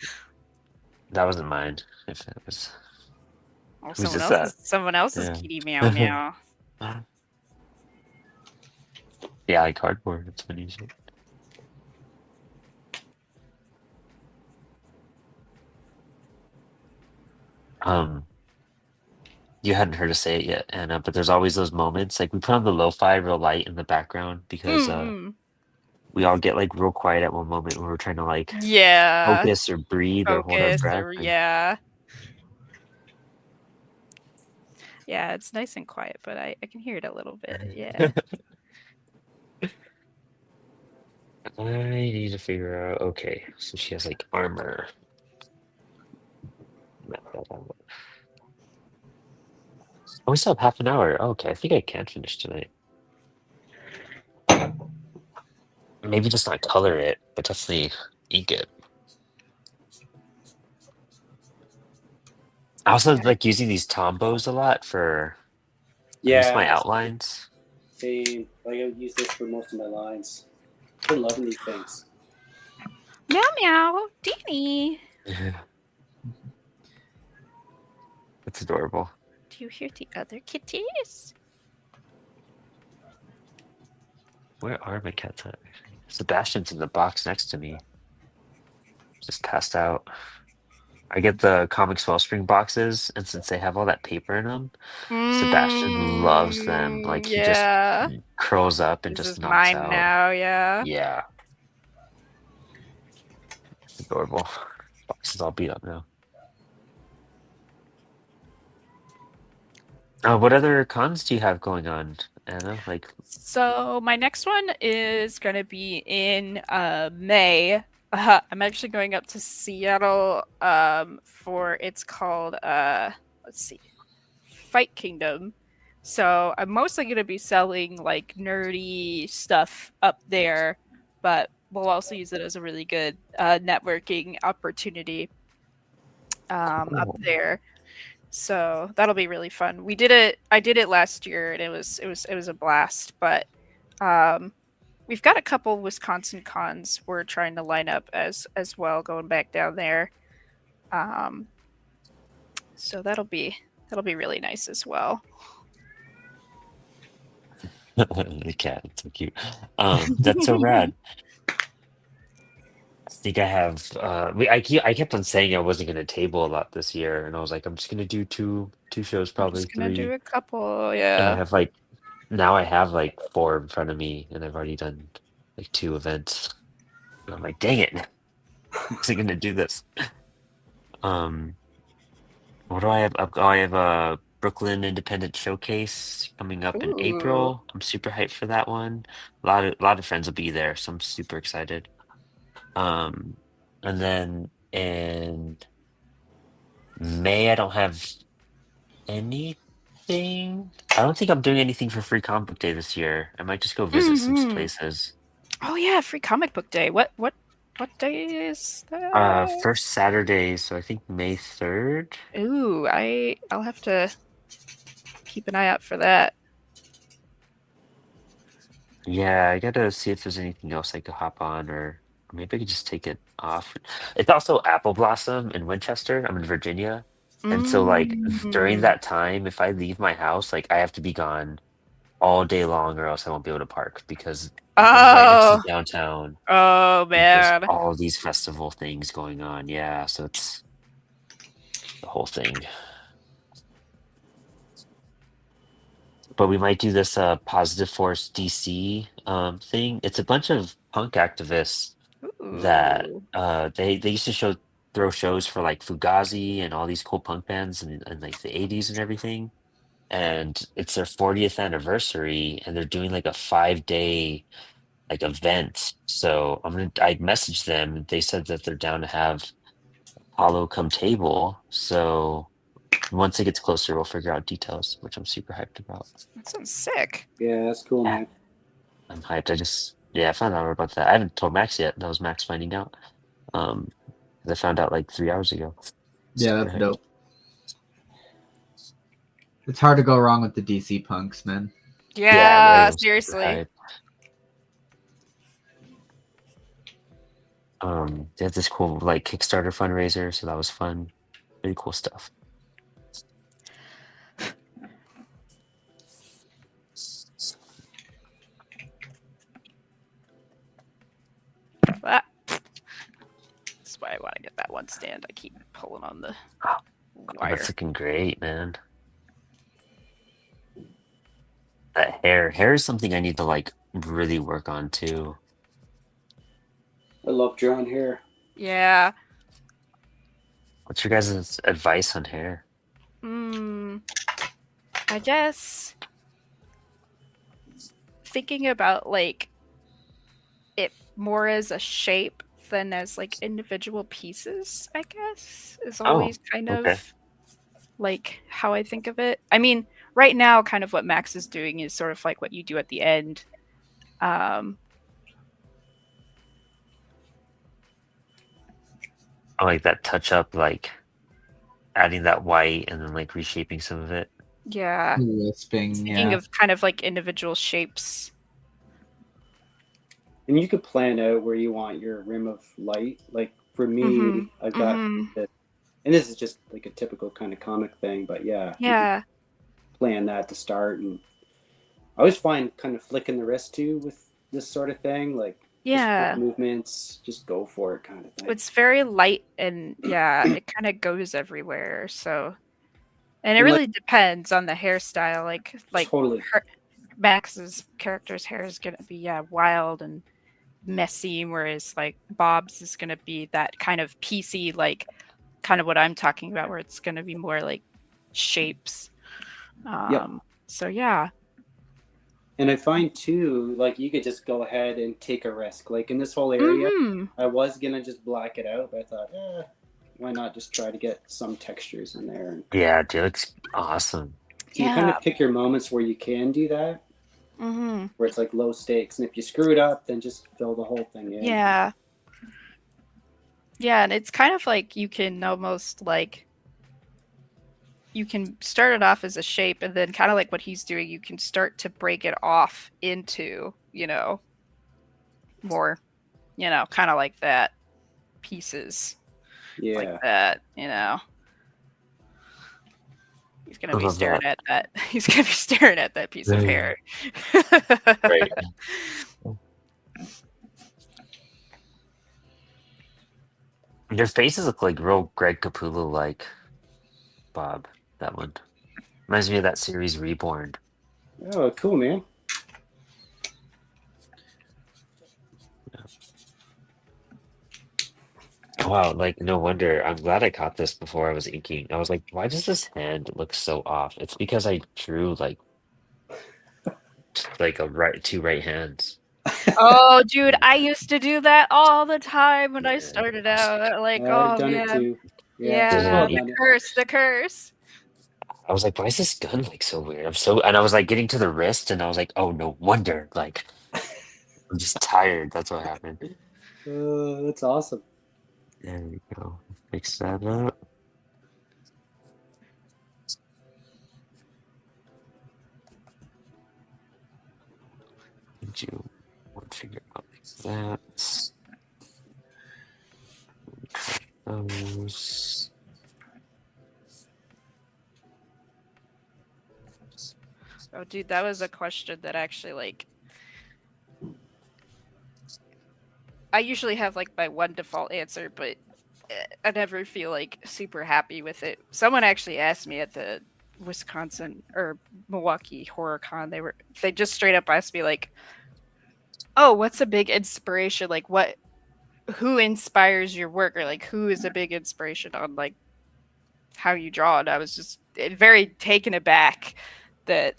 that wasn't mine. If it was, Oh, who's just that? someone else's Yeah. kitty meow meow. Yeah, like cardboard. That's what you say. You hadn't heard us say it yet, Anna, but there's always those moments. Like we put on the lo-fi real light in the background because we all get like real quiet at one moment when we're trying to like Yeah. focus or breathe or hold our Focus breath. or and- yeah. Yeah, it's nice and quiet, but I can hear it a little bit. Yeah. I need to figure out. Okay, so she has like armor. Map that out. Oh, we still have half an hour. Oh, okay, I think I can finish tonight. Maybe just not color it, but definitely ink it. I also like using these Tombos a lot for just my outlines. Same. Like I use this for most of my lines. I'm loving these things. Meow meow, Deanie. That's adorable. Do you hear the other kitties? Where are my cats at? Sebastian's in the box next to me. Just passed out. I get the Comix Wellspring boxes, and since they have all that paper in them, Sebastian loves them. Like he just curls up and This just is knocks mine out. now, yeah. Yeah. Adorable. Box is all beat up now. What other cons do you have going on, Anna? Like, So my next one is gonna be in May. I'm actually going up to Seattle for it's called let's see, Fight Kingdom. So I'm mostly going to be selling like nerdy stuff up there, but we'll also use it as a really good networking opportunity up Cool. there. So that'll be really fun. We did it. I did it last year, and it was a blast. But we've got a couple Wisconsin cons we're trying to line up as well, going back down there. So that'll be really nice as well. The cat, it's so cute. That's so rad. I think I have. I kept on saying I wasn't gonna table a lot this year, and I was like, I'm just gonna do two shows, I'm probably just gonna do 3, a couple, and I yeah. have like now I have like 4 in front of me, and I've already done like 2 events. And I'm like, dang it, I wasn't gonna do this. What do I have? I have a Brooklyn Independent Showcase coming up in Ooh. April. I'm super hyped for that one. A lot of friends will be there, so I'm super excited. Um, and then in May, I don't have anything. I don't think I'm doing anything for Free Comic Book Day this year. I might just go visit some Mhm. places. Oh yeah, free comic book day. What day is that? First Saturday, so I think May 3rd. Ooh, I'll have to keep an eye out for that. Yeah, I gotta see if there's anything else I could hop on, or maybe I could just take it off. It's also Apple Blossom in Winchester. I'm in Virginia. And so like during Mm. that time, if I leave my house, like I have to be gone all day long or else I won't be able to park because I'm right next to Oh, downtown. oh And there's man. all these festival things going on. Yeah, so it's the whole thing. But we might do this Positive Force DC thing. It's a bunch of punk activists that Ooh. they used to throw shows for like Fugazi and all these cool punk bands in like the 80s and everything. And it's their 40th anniversary and they're doing like a 5-day like event. So I messaged them. They said that they're down to have Apollo come table. So once it gets closer, we'll figure out details, which I'm super hyped about. That sounds sick. Yeah, that's cool, Yeah, man. I'm hyped. I found out about that. I haven't told Max yet. That was Max finding out. 'Cause I found out like 3 hours ago. Yeah, Super that's hyped. dope. It's hard to go wrong with the DC punks, man. Yeah, right. I'm super seriously. hyped. They had this cool like Kickstarter fundraiser, so that was fun. Really cool stuff. Ah. That's why I want to get that one stand. I keep pulling on the Oh, wire. that's looking great, man. That hair is something I need to like really work on too. I love drawing hair. Yeah. What's your guys' advice on hair? I guess thinking about like it more as a shape than as like individual pieces, I guess, is always kind okay. of like how I think of it. I mean, right now, kind of what Max is doing is sort of like what you do at the end. I like that touch up, like adding that white and then like reshaping some of it. Yeah. Wellspring, Thinking yeah. of kind of like individual shapes. And you could plan out where you want your rim of light. Like for me, I've got it, and this is just like a typical kind of comic thing, but yeah. Yeah. Plan that to start, and I always find kind of flicking the wrist too with this sort of thing, like Yeah. just movements, just go for it kind of thing. It's very light and yeah, it kind of goes everywhere. So, and it really depends on the hairstyle. Like totally. Max's character's hair is gonna be wild and messy, whereas like Bob's is gonna be that kind of PC, like kind of what I'm talking about, where it's gonna be more like shapes. So yeah. And I find too, like you could just go ahead and take a risk. Like in this whole area, I was gonna just black it out, but I thought, why not just try to get some textures in there? Yeah, dude, looks awesome. So you kind of pick your moments where you can do that, Mm-hmm. where it's like low stakes, and if you screw it up, then just fill the whole thing in. Yeah. Yeah, and it's kind of like you can almost like you can start it off as a shape, and then kind of like what he's doing, you can start to break it off into, more, kind of like that pieces. Yeah. Like that, He's gonna I be love staring that. at that. He's gonna be staring at that piece of hair. Right. Their faces look like real Greg Capullo like, Bob. That one reminds me of that series Reborn. Oh, cool, man. Wow, like no wonder. I'm glad I caught this before I was inking. I was like, why does this hand look so off? It's because I drew like two right hands. Oh, dude, I used to do that all the time when I started out. Like, I've oh done it man, too. yeah, Well the done it. curse, the curse. I was like, why is this gun like so weird? And I was like getting to the wrist, and I was like, oh no wonder. Like, I'm just tired. That's what happened. That's awesome. There we go. Fix that up. Do one finger out like that. Cut those. Oh, dude, that was a question that actually like. I usually have like my one default answer, but I never feel like super happy with it. Someone actually asked me at the Wisconsin or Milwaukee Horror Con. They just straight up asked me like, "Oh, what's a big inspiration? Like, who inspires your work, or like who is a big inspiration on like how you draw?" And I was just very taken aback that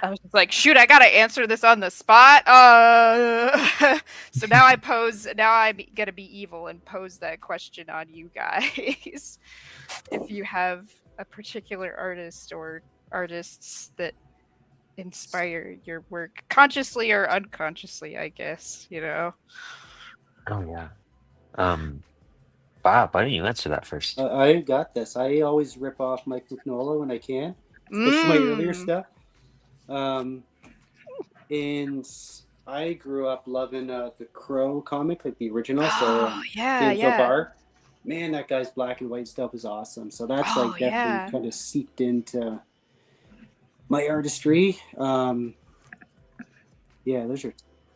I was just like, shoot, I gotta answer this on the spot. So now I'm gonna be evil and pose that question on you guys. If you have a particular artist or artists that inspire your work consciously or unconsciously, I guess, Oh yeah. Bob, why don't you answer that first? I got this. I always rip off Mike Mignola when I can, especially my earlier stuff. And I grew up loving the Crow comic, like the original. Oh, yeah. Bar. Man, that guy's black and white stuff is awesome. So that's like definitely kind of seeped into my artistry. Yeah, those are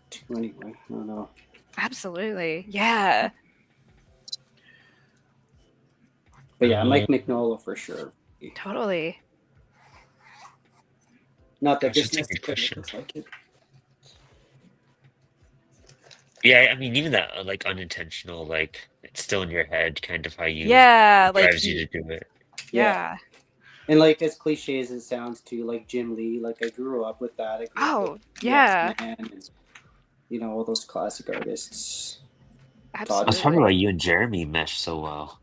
two anyway. I don't know. Absolutely. Yeah. But yeah, Mike Mignola for sure. Totally. Not that Gosh, this that's a good necessarily question. looks like it. Yeah, I mean, even that like unintentional, like it's still in your head, kind of how you like drives you to do it. Yeah. And like as cliche as it sounds too, like Jim Lee, like I grew up with that. I grew up with yeah. X-Men and, all those classic artists. Absolutely. That's probably why you and Jeremy mesh so well.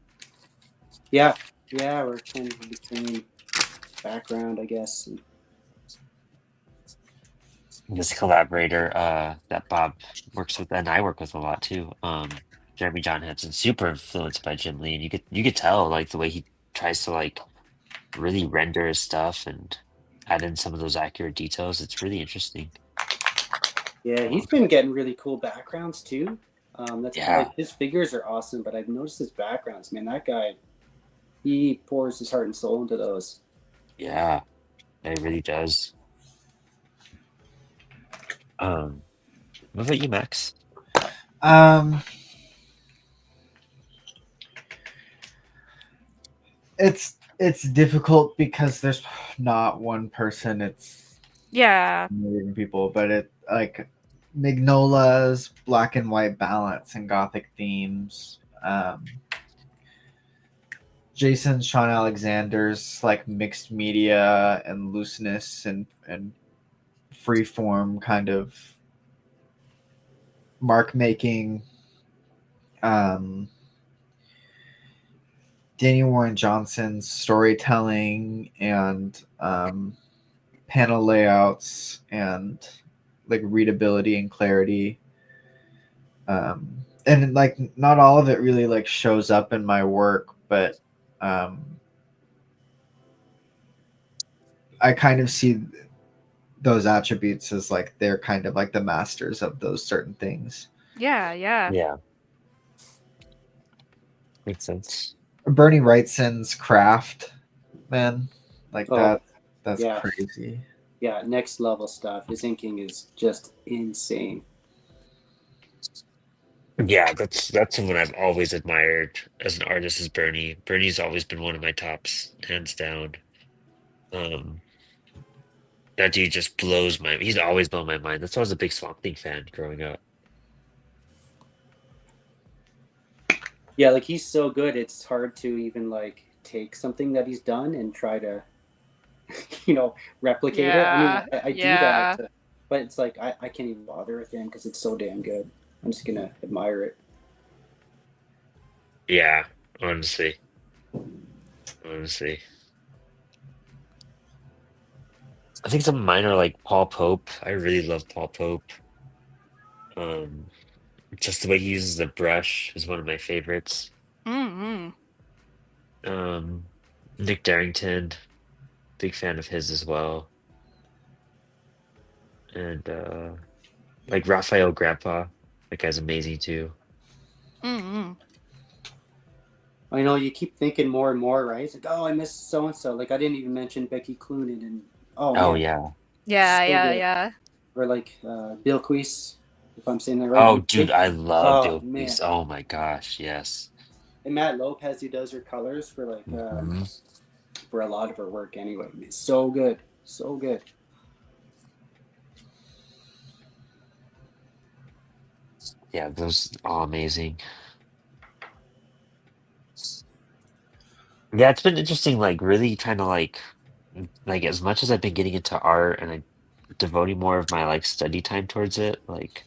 Yeah, we're kind of the same background, I guess. And This collaborator that Bob works with and I work with a lot too. Jeremy John Hansen, super influenced by Jim Lee, and you could tell like the way he tries to like really render his stuff and add in some of those accurate details. It's really interesting. yeah, he's been getting really cool backgrounds too. That's Yeah. like his figures are awesome, but I've noticed his backgrounds. Man, that guy, he pours his heart and soul into those. Yeah, it really does. What about you, Max? It's difficult because there's not one person. It's million people, but it like Mignola's black and white balance and gothic themes. Jason Sean Alexander's like mixed media and looseness and freeform kind of mark making. Danny Warren Johnson's storytelling and panel layouts and like readability and clarity. And like not all of it really like shows up in my work, but I kind of see those attributes as like they're kind of like the masters of those certain things. Yeah, yeah. Yeah. Makes sense. Bernie Wrightson's craft, man, like Oh, that's yeah. crazy. Yeah, next level stuff. His inking is just insane. Yeah, that's someone I've always admired as an artist is Bernie. Bernie's always been one of my tops, hands down. Um, that dude just blows my. He's always blown my mind. That's why I was a big Swamp Thing fan growing up. Yeah, like he's so good. It's hard to even like take something that he's done and try to, replicate it. I mean, I do that, but it's like I can't even bother with him because it's so damn good. I'm just gonna admire it. Yeah, honestly. I think some of mine are like Paul Pope. I really love Paul Pope. Just the way he uses the brush is one of my favorites. Mm-hmm. Nick Darrington, big fan of his as well. And like Raphael Grandpa, that guy's amazing too. Mm-hmm. I know you keep thinking more and more, right? It's like, oh, I miss so and so. Like I didn't even mention Becky Cloonan, and Oh man, yeah. Yeah, So yeah, good. yeah. or like Bill Queese, if I'm saying that right. Oh dude, I love Bill man. Peace. Oh my gosh, yes. And Matt Lopez, who does her colors for like Mhm. for a lot of her work anyway. It's so good, so good. Yeah, those all amazing. Yeah, it's been interesting, like really trying to like as much as I've been getting into art and I devoting more of my like study time towards it, like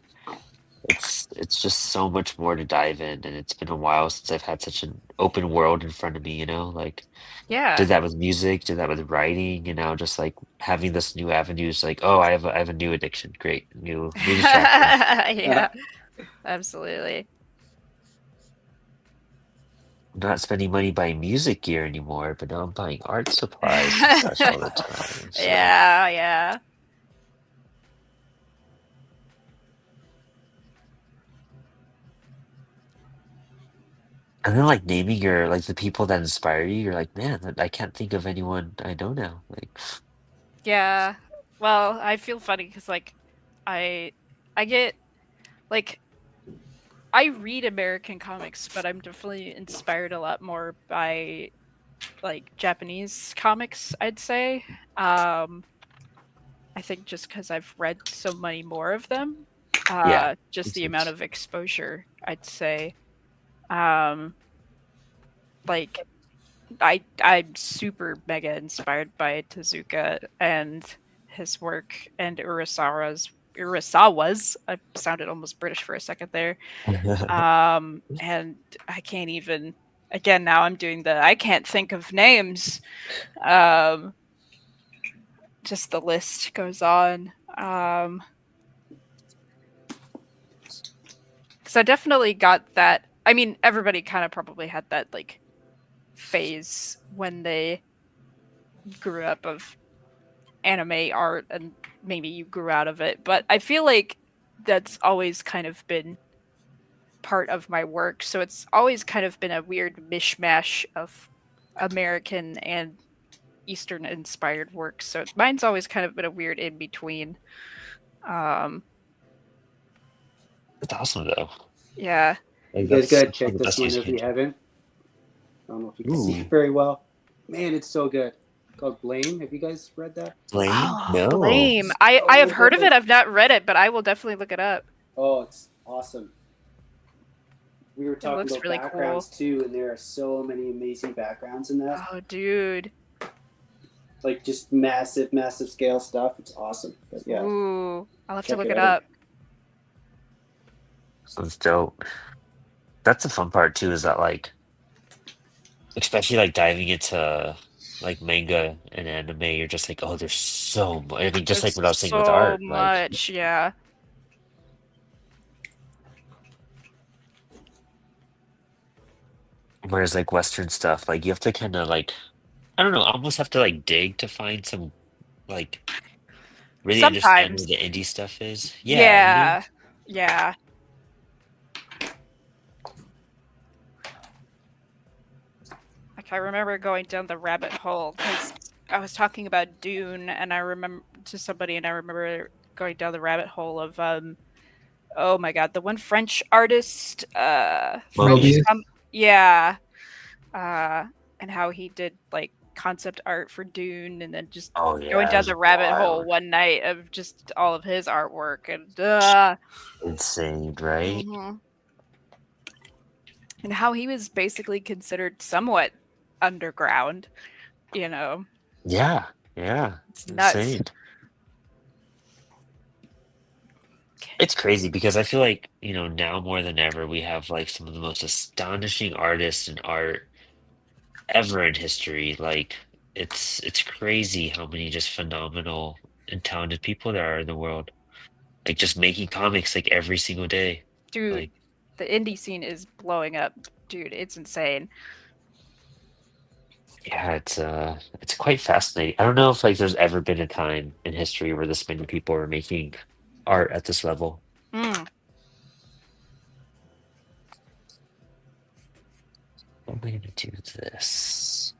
it's just so much more to dive in, and it's been a while since I've had such an open world in front of me, like Yeah. did that with music, did that with writing, just like having this new avenues, like, oh, I have a new addiction, great, new distraction. Yeah. Absolutely. I'm not spending money buying music gear anymore, but now I'm buying art supplies and such all the time. So. Yeah, yeah. And then like naming your like the people that inspire you, you're like, man, I can't think of anyone I know now. Like, Yeah. Well, I feel funny because like I get like I read American comics, but I'm definitely inspired a lot more by like Japanese comics, I'd say. I think just because I've read so many more of them. yeah, Just makes the amount sense. of exposure, I'd say. Like I'm super mega inspired by Tezuka and his work and Urasawa's. I sounded almost British for a second there. And I can't even. Again, now I'm doing I can't think of names. Just the list goes on. Because I definitely got that. I mean, everybody kind of probably had that like phase when they grew up of anime art, and maybe you grew out of it. But I feel like that's always kind of been part of my work. So it's always kind of been a weird mishmash of American and Eastern inspired work. So mine's always kind of been a weird in between. It's awesome though. Yeah. Like, You guys gotta that's check one of the this best one ways you if you can do. haven't. I don't know if you can see Ooh. it very well. Man, it's so good. It's called Blame. Have you guys read that? Blame? Oh, No. Blame. I have heard of it. I've not read it, but I will definitely look it up. Oh, it's awesome. We were talking looks about really backgrounds too, and there are so many amazing backgrounds in that. Oh, dude. Like just massive, massive scale stuff. It's awesome. But yeah. Ooh, I'll have to Check look it it out. up. Sounds dope. That's the fun part too, is that like, especially like diving into like manga and anime, you're just like, oh, there's so much. I mean, just like There's what I was saying with so art, like, much, yeah. whereas like Western stuff, like you have to kind of like, I don't know, almost have to like dig to find some like really understand Sometimes. what the indie stuff is. Yeah, you know? Yeah. Yeah. Like I remember going down the rabbit hole because I was talking about Dune, and I remember to somebody, and I remember going down the rabbit hole of oh my god, the one French artist, French, Mobius. Mobius. yeah, and how he did like concept art for Dune, and then just Oh going yeah, it down was the rabbit hole wild. one night of just all of his artwork, and Insane, right? mhm. And how he was basically considered somewhat underground, you know. Yeah, yeah. It's nuts. Insane. It's crazy because I feel like, now more than ever, we have like some of the most astonishing artists and art ever in history. Like it's crazy how many just phenomenal and talented people there are in the world. Like just making comics like every single day. Dude, Like the indie scene is blowing up. Dude, it's insane. yeah, it's quite fascinating. I don't know if like there's ever been a time in history where this many people are making art at this level. Mm. I'm gonna do this.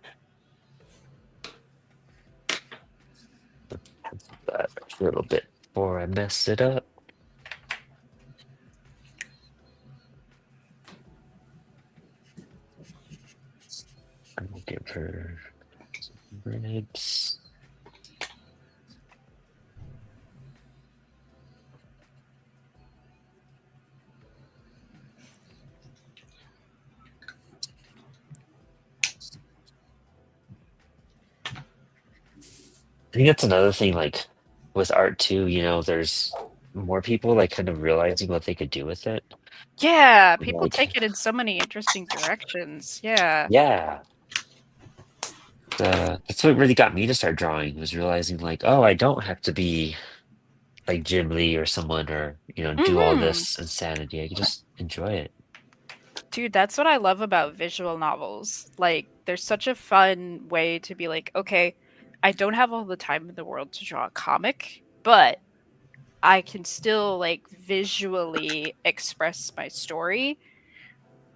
Pencil that a little bit before I mess it up. I'm gonna give her some ribs. I think that's another thing, like with art too, there's more people like kind of realizing what they could do with it. Yeah, people Like, take it in so many interesting directions. Yeah. yeah. That's what really got me to start drawing was realizing like, oh, I don't have to be like Jim Lee or someone or, do all Hmm. this insanity. I can just enjoy it. Dude, that's what I love about visual novels. Like, there's such a fun way to be like, okay, I don't have all the time in the world to draw a comic, but I can still like visually express my story,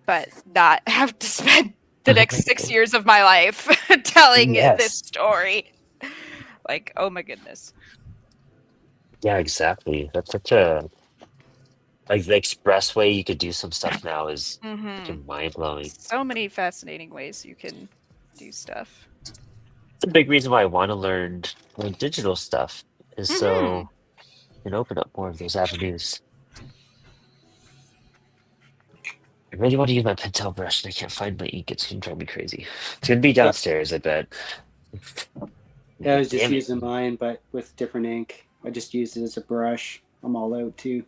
but not have to spend the next 6 years of my life telling this Yes. story. Like, oh my goodness. Yeah, exactly. That's such a like the express way you could do some stuff now is Mm-hmm. fucking mind blowing. So many fascinating ways you can do stuff. It's a big reason why I want to learn like digital stuff is Mm-hmm. so you can open up more of those avenues. I really want to use my Pentel brush and I can't find my ink. It's gonna drive me crazy. It's gonna be downstairs, I bet. Yeah, I was just Damn it. using mine, but with different ink. I just used it as a brush. I'm all out too.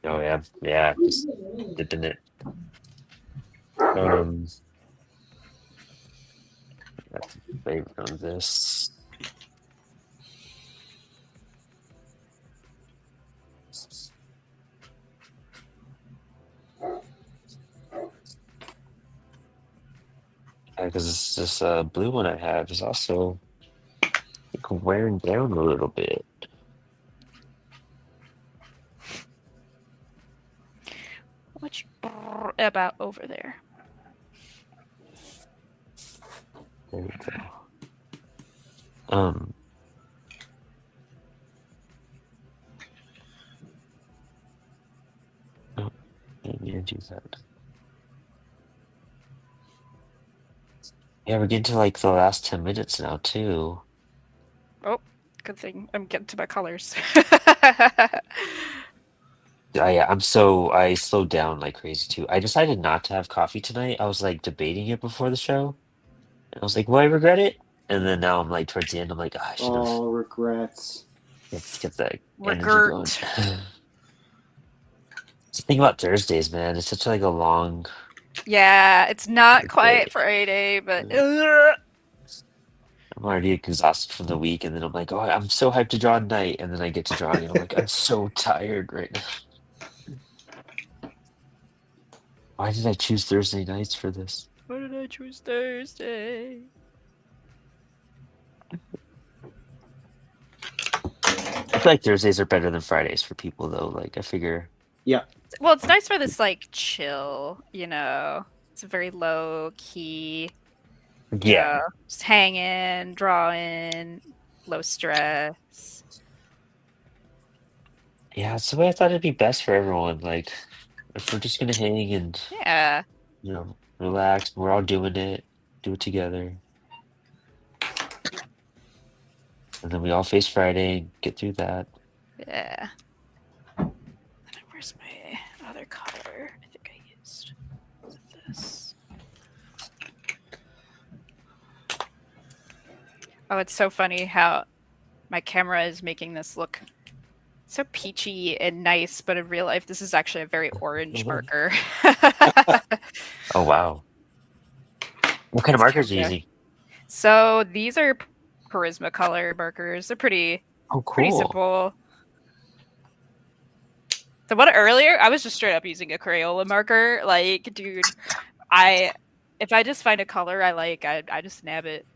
Oh yeah, yeah, just dipping it. That's a favorite on this. Because this blue one I have is also like, wearing down a little bit. What you about over there? There we go. Oh, maybe I do that. Yeah, we're getting to like the last 10 minutes now too. Oh, good thing I'm getting to my colors. I slowed down like crazy too. I decided not to have coffee tonight. I was like debating it before the show. And I was like, will I regret it? And then now I'm like towards the end, I'm like, I should have All regrets. get that energy going. Regret. It's the thing about Thursdays, man. It's such like a long Yeah, it's not like, quite day. Friday, but I'm already exhausted from the week, and then I'm like, oh, I'm so hyped to draw tonight, and then I get to drawing, and I'm like, I'm so tired right now. Why did I choose Thursday nights for this? Why did I choose Thursday? I feel like Thursdays are better than Fridays for people, though. Like, I figure. Yeah. Well, it's nice for this like chill, you know. It's a very low key, you Yeah. know, just hanging, drawing, low stress. Yeah, it's the way I thought it'd be best for everyone. Like, if we're just gonna hang and, Yeah. relax, we're all doing it, do it together. And then we all face Friday and get through that. Yeah. Where's my other color? I think I used this. Oh, it's so funny how my camera is making this look so peachy and nice, but in real life, this is actually a very orange marker. Oh, wow. What kind of markers are you using? So these are Charisma color markers. They're pretty Cool. simple. The one earlier, I was just straight up using a Crayola marker. Like, dude, if I just find a color I like, I just nab it.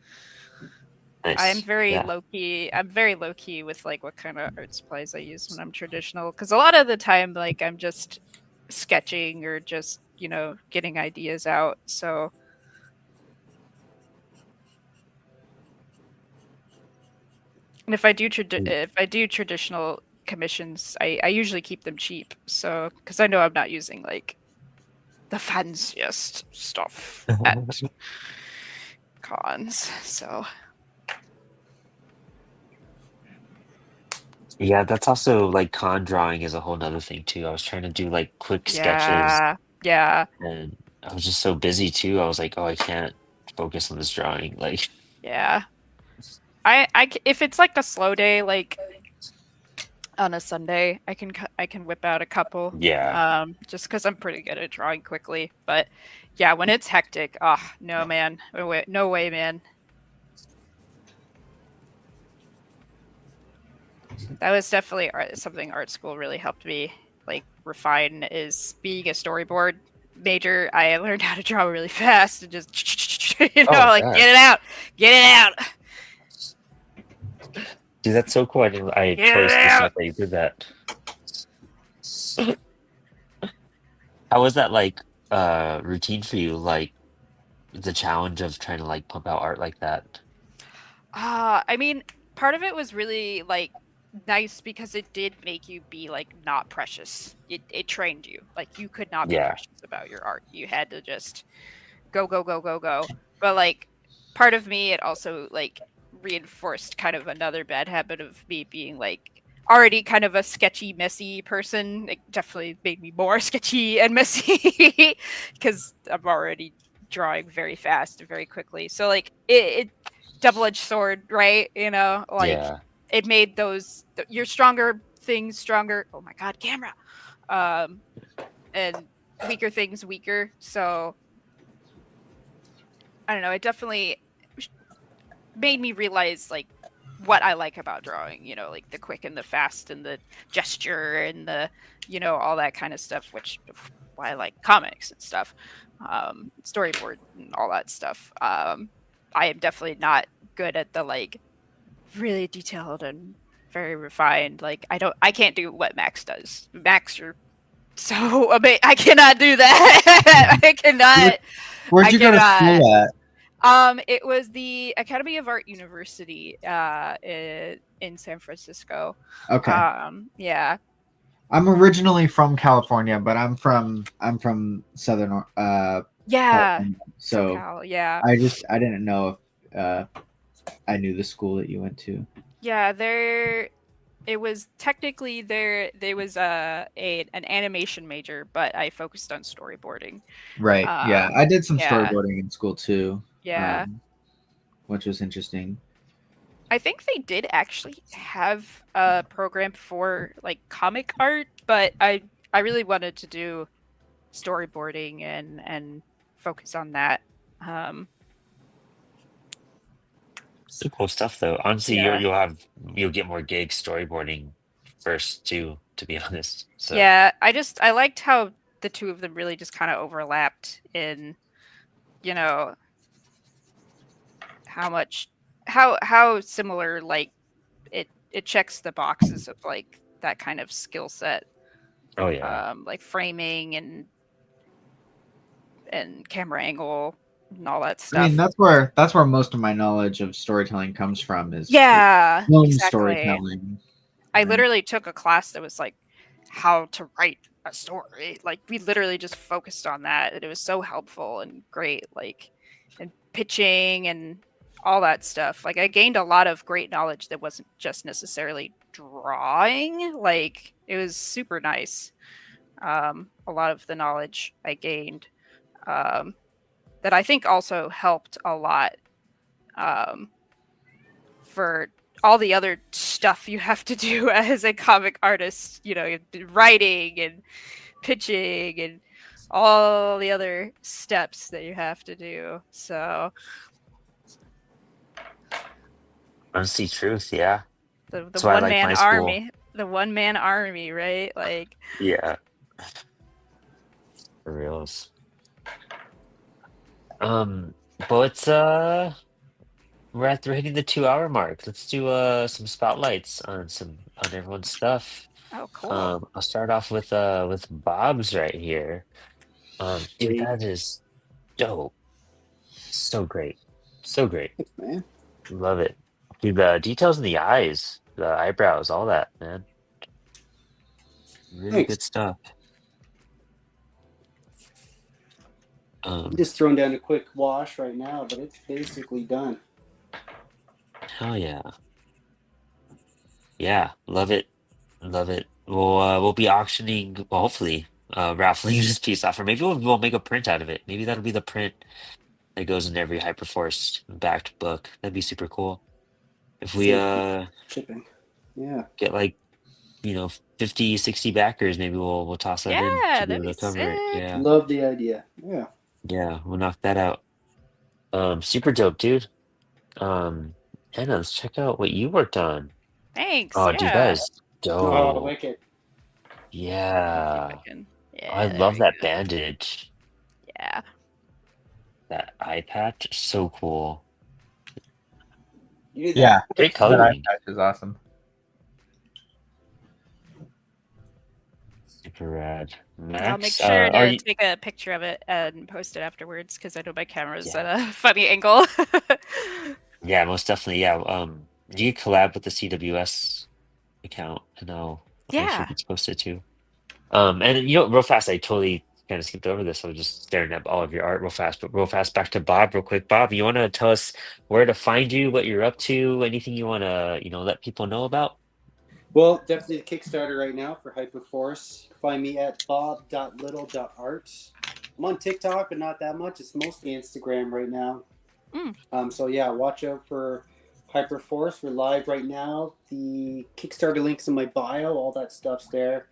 Nice. I'm very low key. I'm very low key with like what kind of art supplies I use when I'm traditional. Because a lot of the time, like I'm just sketching or just getting ideas out. So. And if I do traditional commissions, I usually keep them cheap. So because I know I'm not using like the fanciest stuff at cons. So. Yeah, that's also like con drawing is a whole nother thing too. I was trying to do like quick sketches. Yeah. And I was just so busy too. I was like, oh, I can't focus on this drawing. Like, yeah. If it's like a slow day, like on a Sunday, I can whip out a couple. Yeah. Just because I'm pretty good at drawing quickly. But yeah, when it's hectic, oh no, man, no way, man. That was definitely something art school really helped me like refine is being a storyboard major. I learned how to draw really fast and just get it out. Dude, that's so cool. I totally thought that you did that. How was that like routine for you? Like the challenge of trying to like pump out art like that? I mean, part of it was really like nice because it did make you be like not precious. It trained you. Like you could not be precious about your art. You had to just go. But like part of me, it also like reinforced kind of another bad habit of me being like already kind of a sketchy, messy person. It definitely made me more sketchy and messy because I'm already drawing very fast and very quickly. So like it double-edged sword, right? Like it made those your stronger things stronger. Oh my god, camera. And weaker things weaker. So I don't know, it definitely made me realize like what I like about drawing, like the quick and the fast and the gesture and the all that kind of stuff, which why I like comics and stuff, storyboard and all that stuff. I am definitely not good at the like really detailed and very refined. Like I can't do what Max does. Max, you're so amazing. I cannot do that. I cannot. Where'd you go to school at? It was the Academy of Art University in San Francisco. Okay. Yeah. I'm originally from California, but I'm from Southern California. So SoCal, yeah. I didn't know if I knew the school that you went to. Yeah, it was technically there was an animation major, but I focused on storyboarding. Right. Yeah. I did some storyboarding in school too. Yeah. Which was interesting. I think they did actually have a program for like comic art, but I really wanted to do storyboarding and focus on that. Some cool stuff though. Honestly, Yeah. you'll get more gig storyboarding first too, to be honest. So Yeah, I liked how the two of them really just kind of overlapped in, you know, how much how similar like it checks the boxes of like that kind of skill set, oh yeah. like framing and camera angle and all that I mean, stuff. that's where most of my knowledge of storytelling comes from is Yeah, film exactly. storytelling. I right? literally took a class that was like how to write a story. Like we literally just focused on that. And it was so helpful and great. Like and pitching and all that stuff. Like I gained a lot of great knowledge that wasn't just necessarily drawing. Like it was super nice. A lot of the knowledge I gained that I think also helped a lot um, for all the other stuff you have to do as a comic artist, you know, writing and pitching and all the other steps that you have to do. So Honestly, truth, yeah. the That's why I one like man my school. army, the one man army, right? Like Yeah, for reals. Um, but we're hitting the 2 hour mark. Let's do some spotlights on everyone's stuff. oh cool. I'll start off with Bob's right here. Dude, Sweet. that is dope. So great. So great. Thanks, man. Love it. Dude, the details in the eyes, the eyebrows, all that, man. Really Thanks. good stuff. I'm just throwing down a quick wash right now, but it's basically done. Hell yeah. Yeah, love it. Love it. We'll be auctioning, well, hopefully, raffling this piece off, or maybe we'll make a print out of it. Maybe that'll be the print that goes in every Hyperforce backed book. That'd be super cool. If we Save shipping. Yeah. get like, 50, 60 backers, maybe we'll toss that in Yeah, to be that'd able be to cover it. sick. Yeah. Love the idea. Yeah. Yeah, we'll knock that out. Super dope, dude. Anna, let's check out what you worked on. Thanks. Oh, dude, that Yeah. is Oh, dope. wicked. Yeah. I Yeah, there love we that go. bandage. Yeah. That eye patch, so cool. You did Yeah, that. Great that eye coloring. patch is awesome. Super rad. I'll Max, make sure are to you? take a picture of it and post it afterwards because I know my camera's Yeah, at a funny angle. yeah, most definitely. Yeah. Do you collab with the CWS account? And I'll make sure it Yeah. gets posted too. And real fast, I totally kind of skipped over this. I was just staring at all of your art real fast, but real fast, back to Bob, real quick. Bob, you want to tell us where to find you, what you're up to, anything you want to, let people know about? Well, definitely the Kickstarter right now for Hyperforce. Find me at bob.little.art. I'm on TikTok, but not that much. It's mostly Instagram right now. So yeah, watch out for Hyperforce. We're live right now. The Kickstarter link's in my bio. All that stuff's there.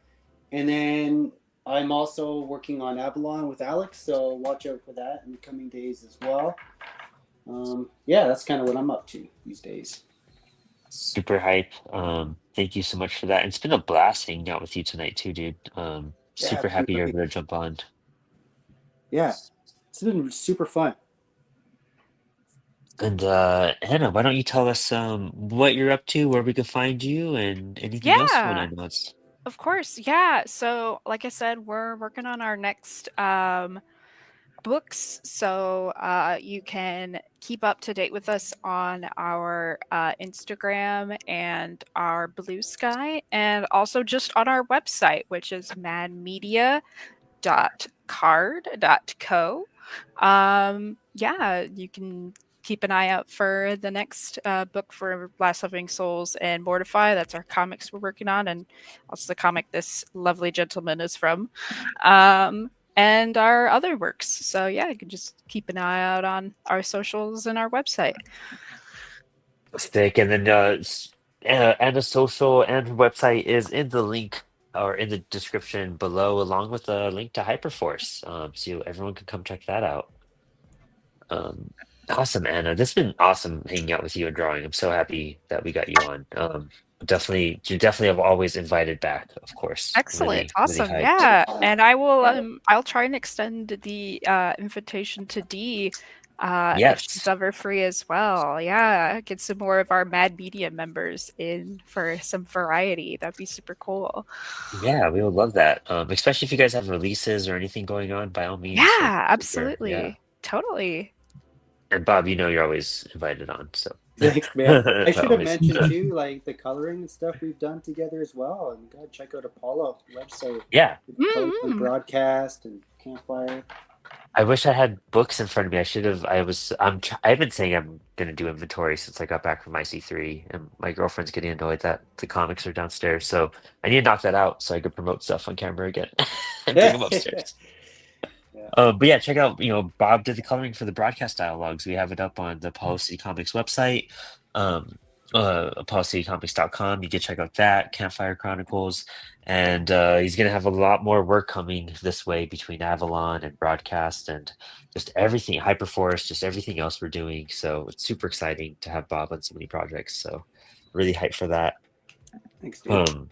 And then I'm also working on Avalon with Alex, so watch out for that in the coming days as well. Yeah, that's kind of what I'm up to these days. Super hype. Thank you so much for that. It's been a blast hanging out with you tonight too, dude. Super happy you're able to jump on. Yeah, it's been super fun. And Hannah, why don't you tell us what you're up to, where we can find you, and anything else you want to Yeah. announce? Of course. Yeah. So, like I said, we're working on our next books. So you can keep up to date with us on our Instagram and our Blue Sky, and also just on our website, which is mahdmediastudio.card.co. Yeah, you can keep an eye out for the next book for Last Living Souls and Mortify. That's our comics we're working on, and also the comic this lovely gentleman is from. And our other works. So yeah, you can just keep an eye out on our socials and our website. Stick, and then and the social and website is in the link or in the description below, along with a link to Hyperforce. So everyone can come check that out. Awesome, Anna. This has been awesome hanging out with you and drawing. I'm so happy that we got you on. Definitely, you definitely have always invited back, of course. Excellent. Really, really Awesome. hyped. Yeah. And I will I'll try and extend the invitation to Dee if she's Yes. ever free as well. Yeah. Get some more of our Mad Media members in for some variety. That'd be super cool. Yeah, we would love that. Especially if you guys have releases or anything going on, by all means, feel Yeah, free to share. Yeah. absolutely. Totally. And Bob, you know you're always invited on, so Thanks, man. I should have always. mentioned too, like the coloring and stuff we've done together as well. And go check out Apollo website. Yeah. Color Mm-hmm. broadcast and campfire. I wish I had books in front of me. I should have. I've been saying I'm gonna do inventory since I got back from IC3, and my girlfriend's getting annoyed that the comics are downstairs. So I need to knock that out so I could promote stuff on camera again and bring them upstairs. Yeah. But yeah, check out, Bob did the coloring for the broadcast dialogues. We have it up on the Apollo City Comics website, ApolloCityComics.com. You can check out that, Campfire Chronicles. And he's going to have a lot more work coming this way between Avalon and broadcast and just everything, Hyperforce, just everything else we're doing. So it's super exciting to have Bob on so many projects. So really hyped for that. Thanks, dude.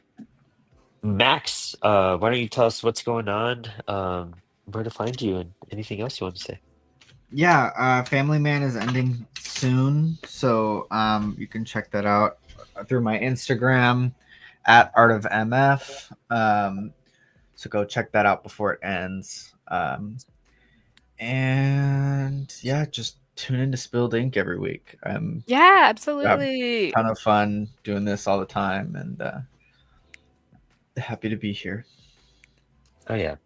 Max, why don't you tell us what's going on? Where to find you and anything else you want to say? Yeah, Family Man is ending soon, so you can check that out through my Instagram at Art of MF. So go check that out before it ends. And yeah, just tune into Spilled Ink every week. Yeah, absolutely. Ton of fun doing this all the time, and happy to be here. Oh yeah.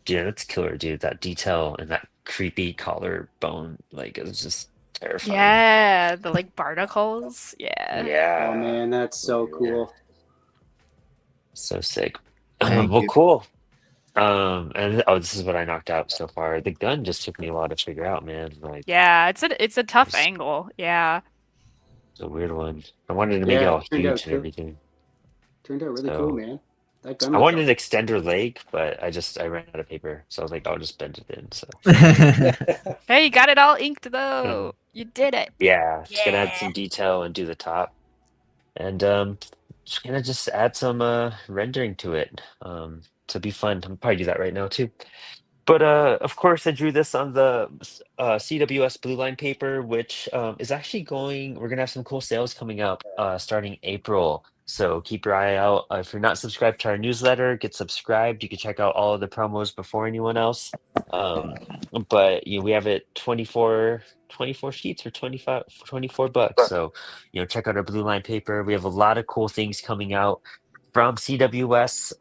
Yeah, that's killer, dude. That detail and that creepy collarbone, like it was just terrifying. Yeah, the like barnacles. Yeah. Yeah. Oh man, that's so cool. So sick. Thank Well, you. cool. And this is what I knocked out so far. The gun just took me a while to figure out, man. Like, Yeah, it's a tough It's- angle. Yeah. it's a weird one. I wanted to make it Yeah, all it turned out huge and cool. everything. Turned out really So- cool, man. That gun I looks wanted an extender leg, but I ran out of paper, so I was like, I'll just bend it in. So awesome. Hey, you got it all inked though. You did it. yeah, just gonna add Yeah. some detail and do the top, and just gonna add some rendering to it. To be fun. I'll probably do that right now too. But of course, I drew this on the CWS Blue Line paper, which is actually going. We're gonna have some cool sales coming up starting April. So keep your eye out. If you're not subscribed to our newsletter, get subscribed. You can check out all of the promos before anyone else. But we have it 24 sheets for 24 bucks. So check out our Blue Line paper. We have a lot of cool things coming out from CWS.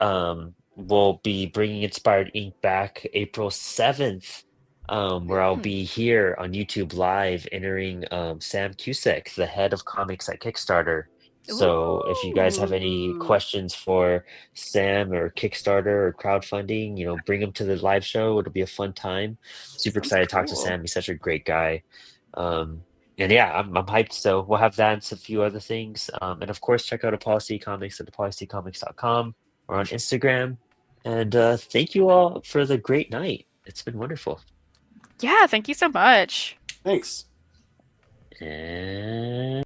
We'll be bringing Inspired Ink back April 7th, where I'll be here on YouTube live entering Sam Cusick, the head of comics at Kickstarter. So if you guys have any Ooh. questions for Sam or Kickstarter or crowdfunding, bring him to the live show. It'll be a fun time. Super Sounds excited to talk to cool. Sam. He's such a great guy. And yeah, I'm hyped. So we'll have that and a few other things. And of course, check out Apollo City Comics at apolloCityComics.com or on Instagram. And thank you all for the great night. It's been wonderful. Yeah, thank you so much. Thanks. And